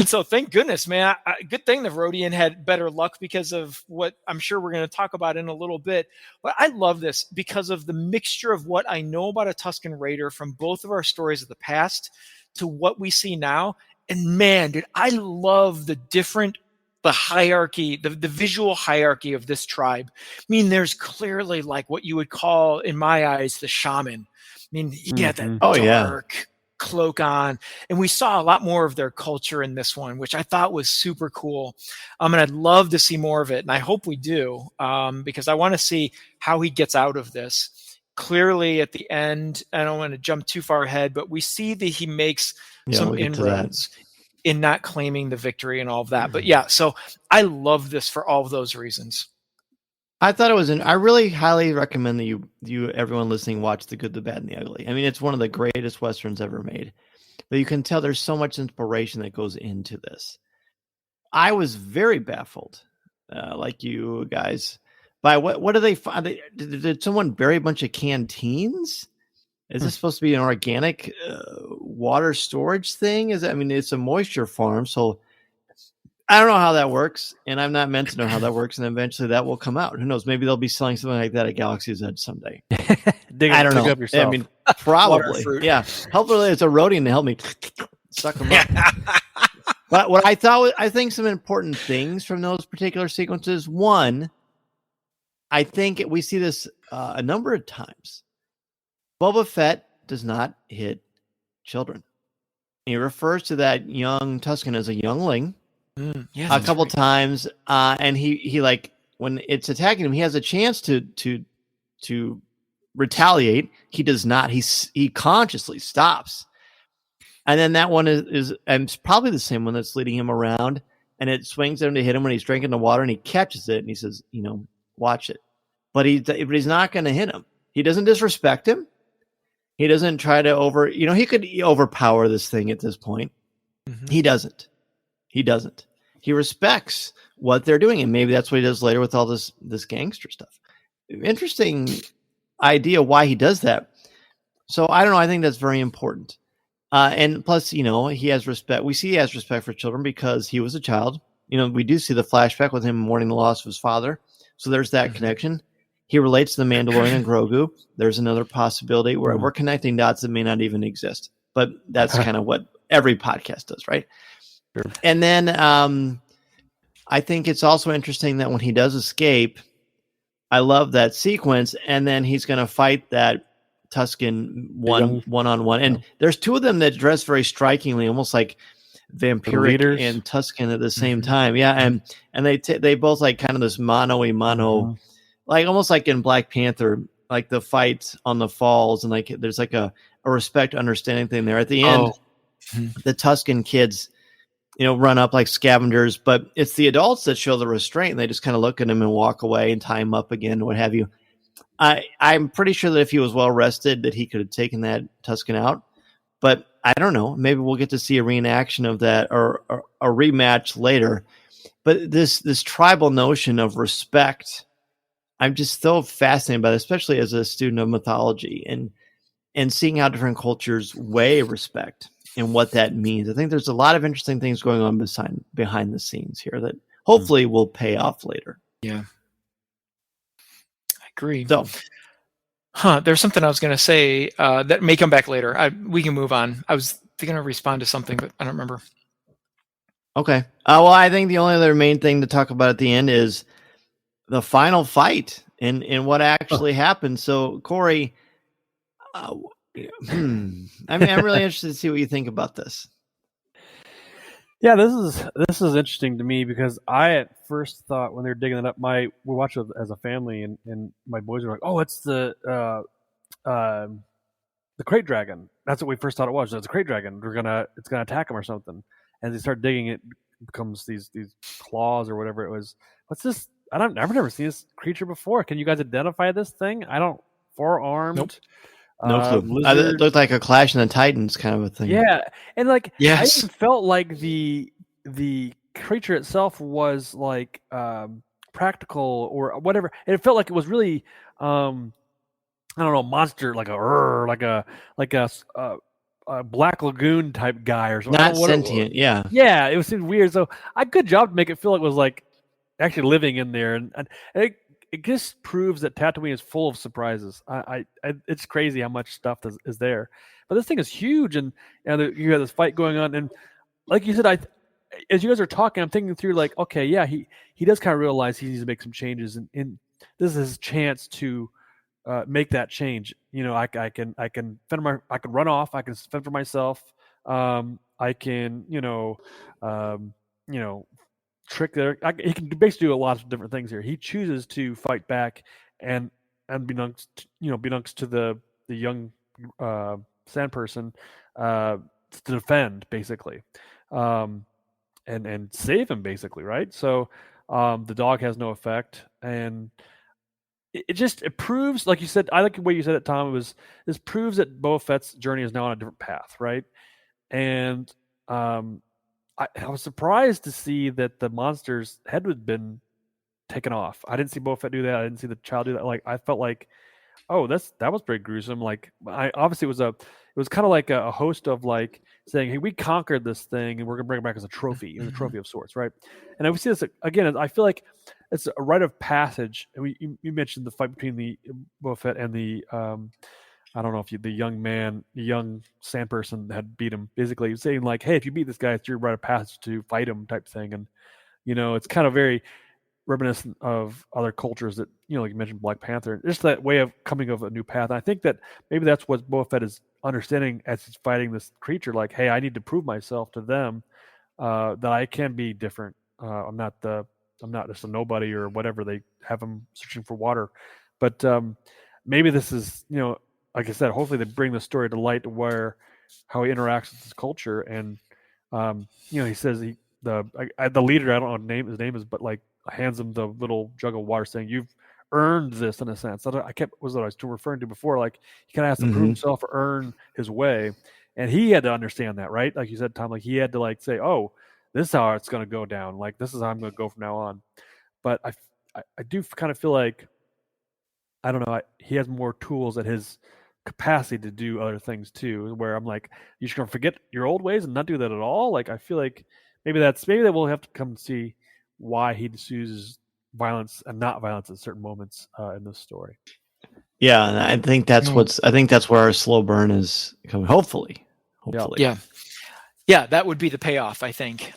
so thank goodness, man. Good thing the Rodian had better luck because of what I'm sure we're going to talk about in a little bit. But I love this because of the mixture of what I know about a Tusken Raider from both of our stories of the past to what we see now. And man, dude, I love the hierarchy, the visual hierarchy of this tribe. I mean, there's clearly like what you would call, in my eyes, the shaman. I mean, he had that dark cloak on, and we saw a lot more of their culture in this one, which I thought was super cool. And I'd love to see more of it, and I hope we do, because I want to see how he gets out of this. Clearly, at the end, I don't want to jump too far ahead, but we see that he makes some inroads in not claiming the victory and all of that. But yeah, so I love this for all of those reasons. I thought it was I really highly recommend that you everyone listening watch The Good, the Bad, and the Ugly. I mean, it's one of the greatest Westerns ever made. But you can tell there's so much inspiration that goes into this. I was very baffled, like you guys, by what do they find? Did someone bury a bunch of canteens? Is this supposed to be an organic water storage thing? It's a moisture farm, so I don't know how that works, and I'm not meant to know how that works, and eventually that will come out. Who knows? Maybe they'll be selling something like that at Galaxy's Edge someday. I don't know. Up yourself. I mean, probably. Yeah. Hopefully it's a Rodian to help me suck them up. But what I think some important things from those particular sequences. One, I think we see this a number of times. Boba Fett does not hit children. He refers to that young Tusken as a youngling. A couple times, and he like when it's attacking him, he has a chance to retaliate. He does not. He consciously stops, and then that one is and probably the same one that's leading him around, and it swings him to hit him when he's drinking the water, and he catches it, and he says, watch it, but he's not going to hit him. He doesn't disrespect him. He doesn't try to he could overpower this thing at this point. Mm-hmm. He doesn't. He respects what they're doing, and maybe that's what he does later with all this gangster stuff. Interesting idea why he does that. So I don't know. I think that's very important. And plus, he has respect. We see he has respect for children because he was a child. We do see the flashback with him mourning the loss of his father. So there's that connection. He relates to the Mandalorian and Grogu. There's another possibility where we're connecting dots that may not even exist. But that's kind of what every podcast does, right? Sure. And then I think it's also interesting that when he does escape, I love that sequence. And then he's going to fight that Tusken one-on-one. And there's two of them that dress very strikingly, almost like vampiric and Tusken at the same time. Yeah, and they both like kind of this mono, like almost like in Black Panther, like the fight on the falls, and like there's like a respect, understanding thing there. At the end, the Tusken kids run up like scavengers, but it's the adults that show the restraint, and they just kind of look at him and walk away and tie him up again, what have you. I'm pretty sure that if he was well rested, that he could have taken that Tusken out, but I don't know. Maybe we'll get to see a reenaction of that or a rematch later. But this tribal notion of respect, I'm just so fascinated by that, especially as a student of mythology and seeing how different cultures weigh respect and what that means. I think there's a lot of interesting things going on behind the scenes here that hopefully will pay off later. Yeah. I agree. So, there's something I was going to say that may come back later. We can move on. I was going to respond to something, but I don't remember. Okay. Well, I think the only other main thing to talk about at the end is the final fight and what actually happened. So, Cory, I'm really interested to see what you think about this. Yeah, this is interesting to me because I at first thought when they were digging it up, we watched it as a family, and my boys were like, "Oh, it's the crate dragon." That's what we first thought it was. It's a crate dragon. It's gonna attack him or something. And they start digging it, becomes these claws or whatever it was. What's this? I've never seen this creature before. Can you guys identify this thing? 4-armed. Nope. No clue. It Lizard. looked like a Clash in the Titans kind of a thing. Yeah, and like I Yes. even felt like the creature itself was like practical or whatever. And it felt like it was really I don't know, monster like a Black Lagoon type guy or something. I Not don't know what it was. sentient, yeah. Yeah, it seemed weird. So I good job to make it feel like it was like actually living in there, and it just proves that Tatooine is full of surprises. It's crazy how much stuff is there. But this thing is huge, and you have this fight going on, and like you said, as you guys are talking, I'm thinking through like, okay, yeah, he does kind of realize he needs to make some changes, and this is his chance to make that change. You know, I can I can run off, I can fend for myself, I can trick there. He can basically do a lot of different things here. He chooses to fight back, and beknownst to the young sand person, to defend basically, and save him basically, right? So the dog has no effect, and it proves, like you said, I like the way you said it, Tom. This proves that Boba Fett's journey is now on a different path, right? And I was surprised to see that the monster's head had been taken off. I didn't see Boba Fett do that. I didn't see the child do that. Like I felt like, oh, that was pretty gruesome. Like obviously it was kind of like a host of like saying, hey, we conquered this thing and we're gonna bring it back as a trophy. It was a trophy of sorts, right? And I see this again. I feel like it's a rite of passage. And you mentioned the fight between the Boba Fett and the I don't know if the young sand person had beat him. Basically saying like, hey, if you beat this guy, it's your rite of passage to fight him, type thing. And it's kind of very reminiscent of other cultures that, like you mentioned, Black Panther, just that way of coming of a new path. And I think that maybe that's what Boba Fett is understanding as he's fighting this creature. Like, hey, I need to prove myself to them that I can be different. I'm not just a nobody or whatever. They have him searching for water, but maybe this is, like I said, hopefully they bring the story to light to where how he interacts with his culture. And he says the leader, I don't know what his name is, but like hands him the little jug of water, saying, "You've earned this," in a sense. Was what I was referring to before. Like he kind of has to prove himself or earn his way, and he had to understand that, right? Like you said, Tom. Like he had to like say, "Oh, this is how it's going to go down. Like this is how I'm going to go from now on." But I do kind of feel like, I don't know, he has more tools at his capacity to do other things too, where I'm like, you're just going to forget your old ways and not do that at all. Like I feel like maybe that we'll have to come see why he chooses violence and not violence at certain moments in this story. Yeah, and I think that's where our slow burn is coming. Hopefully. Yeah, that would be the payoff, I think,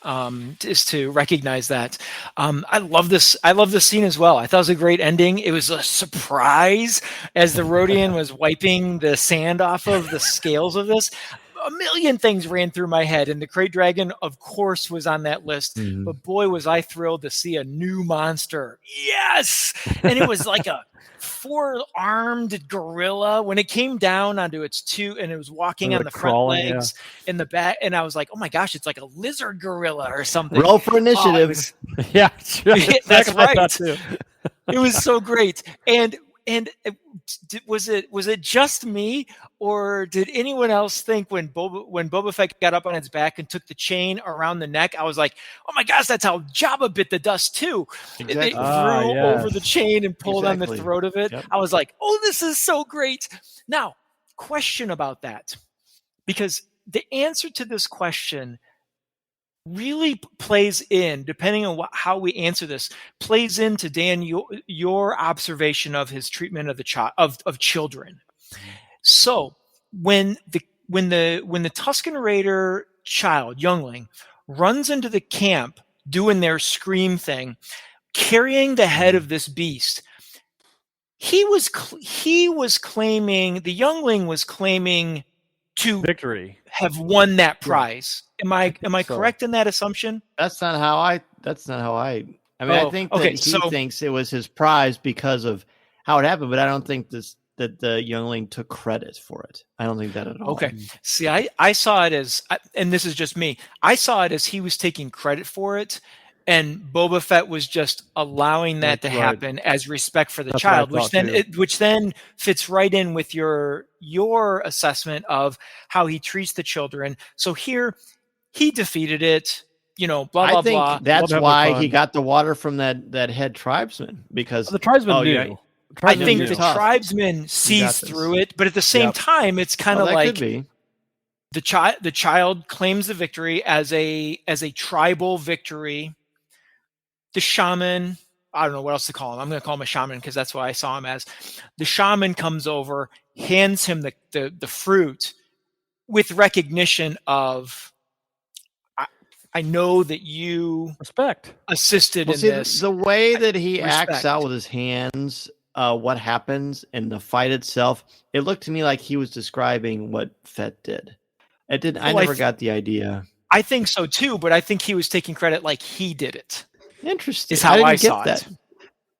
is to recognize that. I love this scene as well. I thought it was a great ending. It was a surprise as the Rodian was wiping the sand off of the scales of this. A million things ran through my head, and the Krayt Dragon, of course, was on that list. But boy, was I thrilled to see a new monster. Yes! And it was like a 4-armed gorilla when it came down onto its two, and it was walking on the front legs in the back. And I was like, oh my gosh, it's like a lizard gorilla or something. Roll for initiative. Yeah, that's right. It was so great. And was it just me, or did anyone else think when Boba Fett got up on its back and took the chain around the neck, I was like, oh my gosh, that's how Jabba bit the dust too. Exactly. It threw over the chain and pulled on the throat of it. Yep. I was like, oh, this is so great. Now, question about that, because the answer to this question really plays in, depending on how we answer this, plays into, Dan, your observation of his treatment of of children. So when the Tusken Raider child, youngling, runs into the camp doing their scream thing, carrying the head of this beast, he was claiming, the youngling was claiming to victory, have won that prize. Am I correct in that assumption? That's not how I I think that he thinks it was his prize because of how it happened, but I don't think that the youngling took credit for it. I don't think that at all. Okay. See, I saw it as, and this is just me, I saw it as he was taking credit for it And Boba Fett was just allowing that to happen as respect for the child, which then fits right in with your assessment of how he treats the children. So here, he defeated it. Blah blah I think blah. that's why he got the water from that head tribesman, because the tribesman knew. Yeah, I think the tribesman sees through it, but at the same time, it's kind of like the child claims the victory as a tribal victory. The shaman, I don't know what else to call him. I'm going to call him a shaman because that's what I saw him as. The shaman comes over, hands him the fruit with recognition of, I know that you assisted in this. The way that he acts out with his hands, what happens in the fight itself, it looked to me like he was describing what Fett did. I never got the idea. I think so too, but I think he was taking credit like he did it. Interesting. Is how I saw it.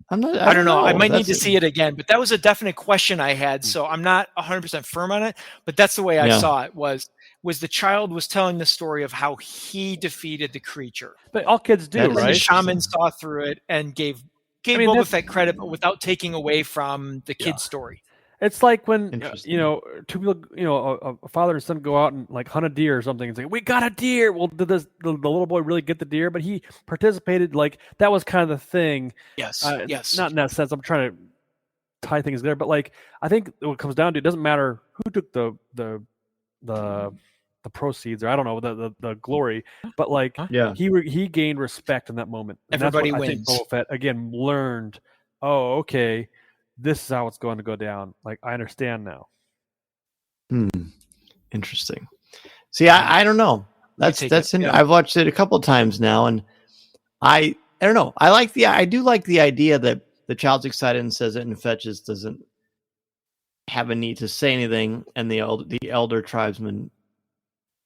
I don't know. I might need to see it again, but that was a definite question I had. So I'm not 100% firm on it, but that's the way I saw it. Was the child was telling the story of how he defeated the creature. But all kids do, right? The shaman saw through it and gave Boba Fett credit, but without taking away from the kid's story. It's like when two people, a father and son go out and like hunt a deer or something and say, "We got a deer." Well, did the little boy really get the deer? But he participated. Like that was kind of the thing. Yes. Yes. Not in that sense. I'm trying to tie things there, but like I think what it comes down to, it doesn't matter who took the proceeds, or I don't know, the glory, but like he gained respect in that moment. And everybody that's what wins. I think Boba Fett again learned. Oh, okay. This is how it's going to go down. Like, I understand now. Interesting. See, I don't know. I've watched it a couple of times now, and I don't know. I do like the idea that the child's excited and says it, and Fett just doesn't have a need to say anything, and the elder tribesman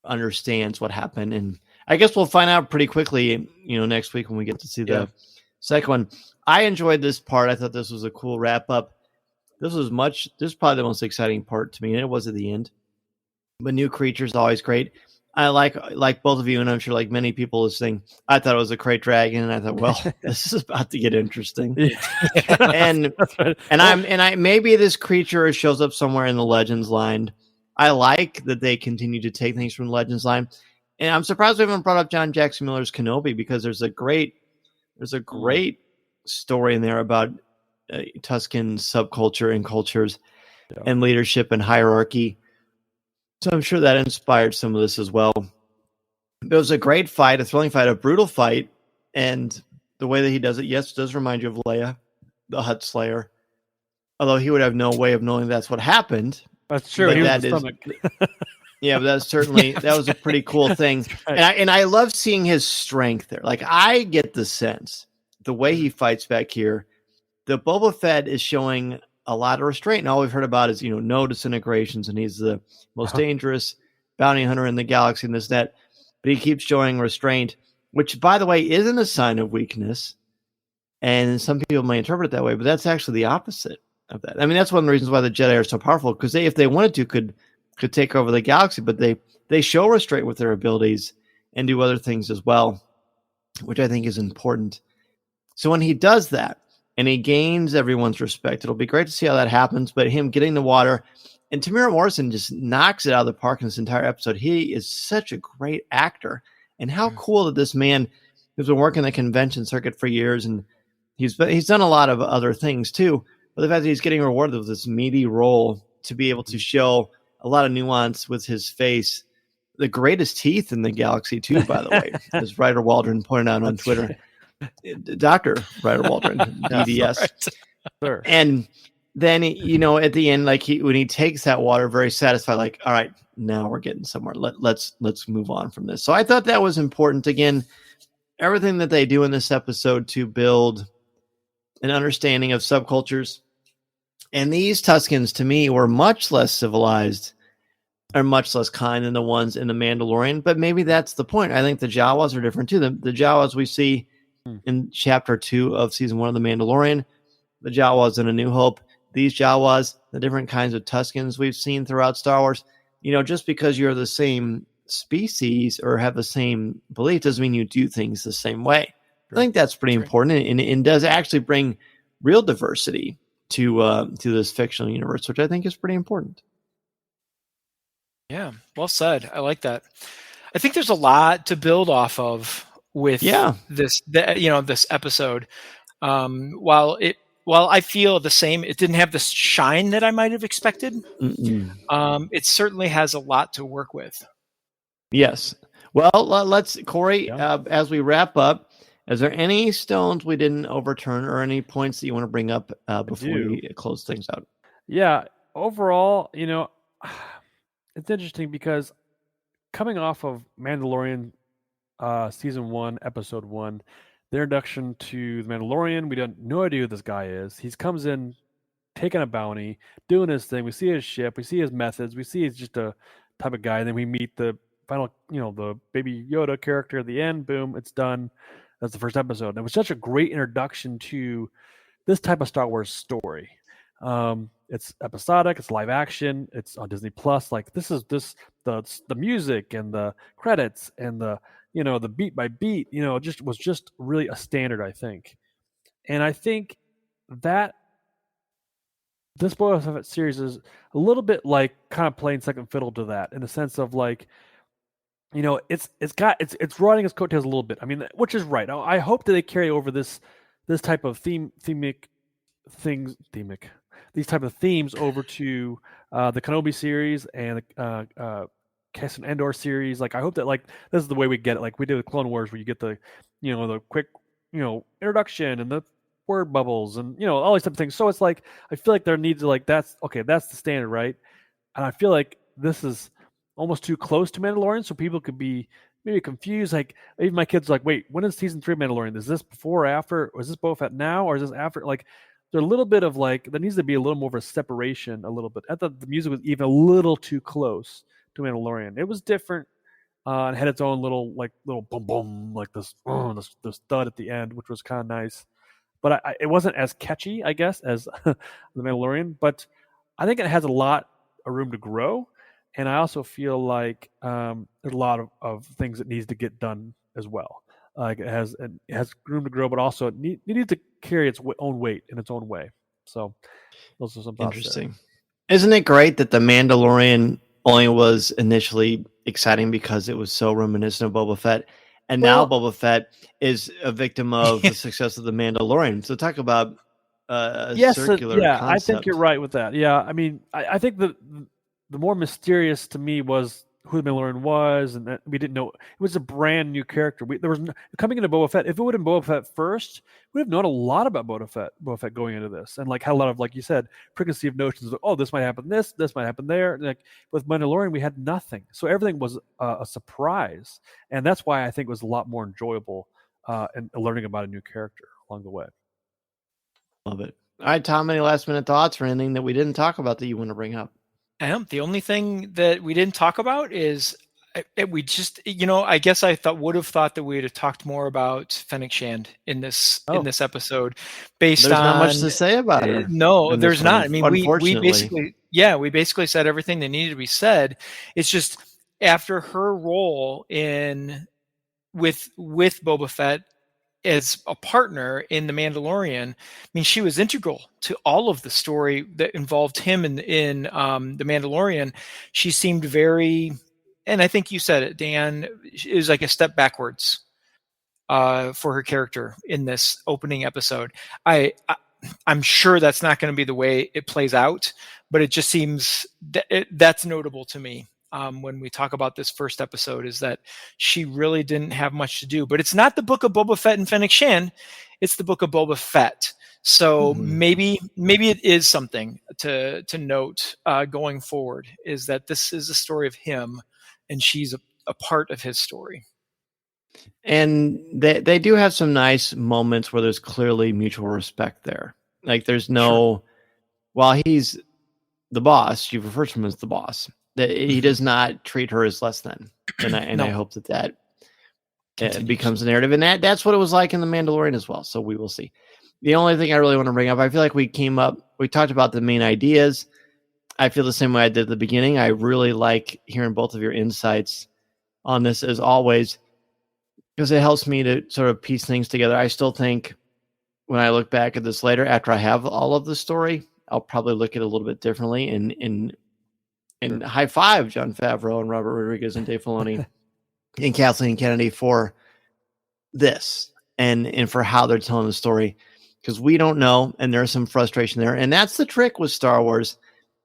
understands what happened. And I guess we'll find out pretty quickly, next week when we get to see the second one. I enjoyed this part. I thought this was a cool wrap up. This is probably the most exciting part to me, and it was at the end. But new creatures always great. I like both of you, and I'm sure like many people listening, I thought it was a great dragon, and I thought, well, this is about to get interesting. and maybe this creature shows up somewhere in the Legends line. I like that they continue to take things from the Legends line, and I'm surprised we haven't brought up John Jackson Miller's Kenobi, because there's a great story in there about Tusken subculture and cultures and leadership and hierarchy. So I'm sure that inspired some of this as well. It was a great fight, a thrilling fight, a brutal fight, and the way that he does it, yes, does remind you of Leia, the Hutt Slayer. Although he would have no way of knowing that's what happened. That's true. He was the stomach. Yeah, but that's certainly that was a pretty cool thing. Right. And I love seeing his strength there. Like, I get the sense, the way he fights back here, the Boba Fett is showing a lot of restraint. And all we've heard about is, no disintegrations, and he's the most dangerous bounty hunter in the galaxy and this, that. But he keeps showing restraint, which, by the way, isn't a sign of weakness. And some people may interpret it that way, but that's actually the opposite of that. I mean, that's one of the reasons why the Jedi are so powerful, because they, if they wanted to, could take over the galaxy, but they show restraint with their abilities and do other things as well, which I think is important. So when he does that and he gains everyone's respect, it'll be great to see how that happens. But him getting the water, and Tamira Morrison just knocks it out of the park in this entire episode. He is such a great actor, and how cool that this man who's been working the convention circuit for years, and he's done a lot of other things too. But the fact that he's getting rewarded with this meaty role to be able to show a lot of nuance with his face, the greatest teeth in the galaxy too, by the way, as Ryder Waldron pointed out on Twitter. Dr. Ryder Waldron, DDS. Right. Sure. And then, at the end, like when he takes that water, very satisfied, like, all right, now we're getting somewhere. Let's move on from this. So I thought that was important. Again, everything that they do in this episode to build an understanding of subcultures. And these Tuskens, to me, were much less civilized or much less kind than the ones in The Mandalorian. But maybe that's the point. I think the Jawas are different too. The Jawas we see in Chapter 2 of Season 1 of The Mandalorian, the Jawas in A New Hope, these Jawas, the different kinds of Tuskens we've seen throughout Star Wars. Just because you're the same species or have the same belief doesn't mean you do things the same way. I think that's pretty important, and does actually bring real diversity to this fictional universe, which I think is pretty important. Yeah, well said. I like that. I think there's a lot to build off of with this episode. While I feel the same, it didn't have the shine that I might have expected. It certainly has a lot to work with. Yes. Well, let's, Cory, as we wrap up, is there any stones we didn't overturn or any points that you want to bring up before we close things out? Yeah. Overall, it's interesting because coming off of Mandalorian season 1, episode 1, the introduction to the Mandalorian, we don't no idea who this guy is. He comes in, taking a bounty, doing his thing. We see his ship, we see his methods, we see he's just a type of guy. And then we meet the final, the Baby Yoda character at the end. Boom, it's done. That's the first episode. And it was such a great introduction to this type of Star Wars story. It's episodic, it's live action, it's on Disney Plus. Like the music and the credits and the the beat by beat, was just really a standard, I think. And I think that this Boba Fett series is a little bit like kind of playing second fiddle to that, in the sense of like, it's riding its coattails a little bit. I mean, which is right. I hope that they carry over this type of these type of themes over to the Kenobi series and Cassian Andor series. Like, I hope that this is the way we get it, like we did with Clone Wars, where you get the the quick introduction and the word bubbles and all these type of things. So it's like, I feel like there needs to that's the standard, right? And I feel like this is almost too close to Mandalorian, so people could be maybe confused. Like, even my kids are like, wait, when is season 3 of Mandalorian? Is this before or after? Or is this Boba Fett now, or is this after? Like, there's a little bit of there needs to be a little more of a separation a little bit. I thought the music was even a little too close to Mandalorian. It was different and had its own little boom boom, like this thud at the end, which was kind of nice. But it wasn't as catchy, I guess, as the Mandalorian. But I think it has a lot of room to grow. And I also feel like there's a lot of things that needs to get done as well. Like, it has room to grow, but also it needs to carry its own weight in its own way. So those are some thoughts. Interesting. Isn't it great that the Mandalorian only was initially exciting because it was so reminiscent of Boba Fett, and now Boba Fett is a victim of the success of the Mandalorian? So talk about circular concept. I think you're right with that. Yeah, I mean, I think the more mysterious to me was who the Mandalorian was, and that we didn't know. It was a brand new character. There was coming into Boba Fett. If it would have been Boba Fett first, we'd have known a lot about Boba Fett going into this, and had a lot of, like you said, preconceived notions of, this might happen, this might happen there. And with Mandalorian, we had nothing, so everything was a surprise, and that's why I think it was a lot more enjoyable and learning about a new character along the way. Love it. All right, Tom, any last minute thoughts or anything that we didn't talk about that you want to bring up? The only thing that we didn't talk about is we just, I guess I would have thought that we would have talked more about Fennec Shand in this episode, based on. There's not much to say about her. No, there's not. I mean, we basically said everything that needed to be said. It's just after her role with Boba Fett as a partner in The Mandalorian, I mean, she was integral to all of the story that involved him in The Mandalorian. She seemed very, and I think you said it, Dan, it was like a step backwards for her character in this opening episode. I'm sure that's not going to be the way it plays out, but it just seems that's notable to me. When we talk about this first episode, is that she really didn't have much to do. But it's not the book of Boba Fett and Fennec Shand, it's the book of Boba Fett. So maybe it is something to note going forward, is that this is a story of him and she's a part of his story. And they do have some nice moments where there's clearly mutual respect there. Like, there's no, while he's the boss, she refers to him as the boss, that he does not treat her as less than. And I hope that becomes a narrative. And that's what it was like in The Mandalorian as well. So we will see. The only thing I really want to bring up, I feel like we talked about the main ideas. I feel the same way I did at the beginning. I really like hearing both of your insights on this, as always. because it helps me to sort of piece things together. I still think when I look back at this later, after I have all of the story, I'll probably look at it a little bit differently. And high five Jon Favreau and Robert Rodriguez and Dave Filoni and Kathleen Kennedy for this and for how they're telling the story, because we don't know, and there's some frustration there. And that's the trick with Star Wars.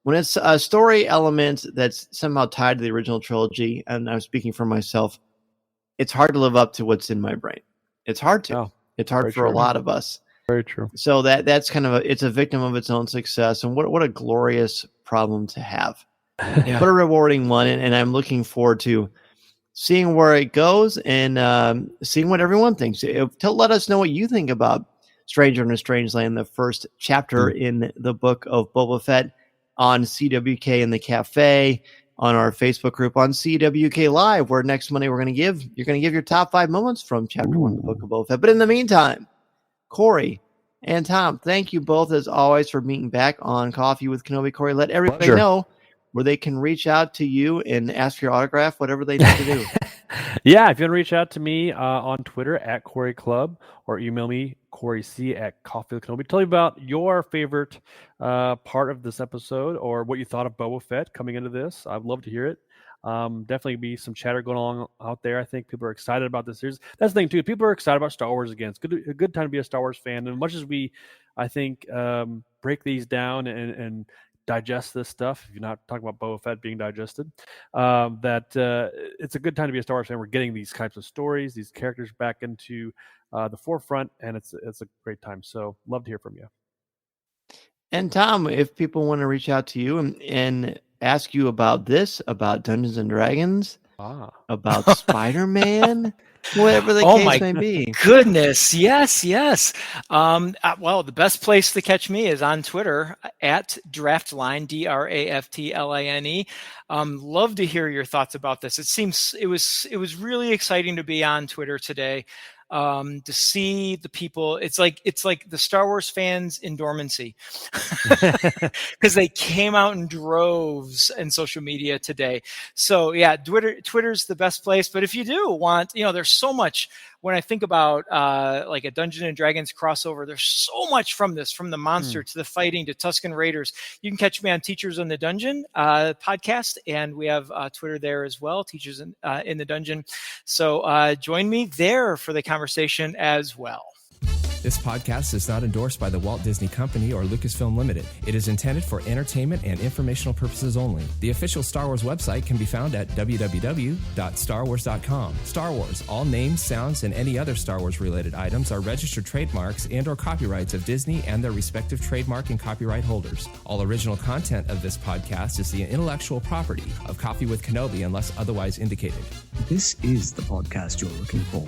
When it's a story element that's somehow tied to the original trilogy, and I'm speaking for myself, it's hard to live up to what's in my brain. It's hard to. Oh, it's hard for a lot of us. Very true. So that's kind of it's a victim of its own success. And what a glorious problem to have. Yeah. What a rewarding one. And I'm looking forward to seeing where it goes and seeing what everyone thinks. Let us know what you think about Stranger in a Strange Land, the first chapter in the book of Boba Fett, on CWK in the Cafe, on our Facebook group, on CWK Live, where next Monday you're going to give your top 5 moments from chapter 1 of the book of Boba Fett. But in the meantime, Cory and Tom, thank you both as always for meeting back on Coffee with Kenobi. Cory, let everybody know where they can reach out to you and ask for your autograph, whatever they need to do. Yeah, if you want to reach out to me on Twitter at Cory Clubb, or email me, CoryC@CoffeeWithKenobi. Tell me about your favorite part of this episode, or what you thought of Boba Fett coming into this. I'd love to hear it. Definitely be some chatter going on out there. I think people are excited about this series. That's the thing too. People are excited about Star Wars again. It's a good time to be a Star Wars fan. And much as we, I think, break these down and digest this stuff, if you're not talking about Boba Fett being digested, it's a good time to be a Star Wars fan. We're getting these types of stories, these characters back into the forefront, and it's a great time. So love to hear from you. And Tom, if people want to reach out to you and ask you about this, about Dungeons and Dragons, about Spider-Man, whatever the case may be. Goodness, yes. Well, the best place to catch me is on Twitter at Draftline, DRAFTLINE. Love to hear your thoughts about this. It was really exciting to be on Twitter today. To see the people, it's like the Star Wars fans in dormancy, because they came out in droves in social media today. So yeah, Twitter's the best place. But if you do want, there's so much. When I think about like a Dungeons and Dragons crossover, there's so much from this, from the monster to the fighting to Tusken Raiders. You can catch me on Teachers in the Dungeon podcast, and we have Twitter there as well, Teachers in the Dungeon. So join me there for the conversation as well. This podcast is not endorsed by the Walt Disney Company or Lucasfilm Limited. It is intended for entertainment and informational purposes only. The official Star Wars website can be found at www.starwars.com. Star Wars, all names, sounds, and any other Star Wars related items are registered trademarks and or copyrights of Disney and their respective trademark and copyright holders. All original content of this podcast is the intellectual property of Coffee with Kenobi unless otherwise indicated. This is the podcast you're looking for.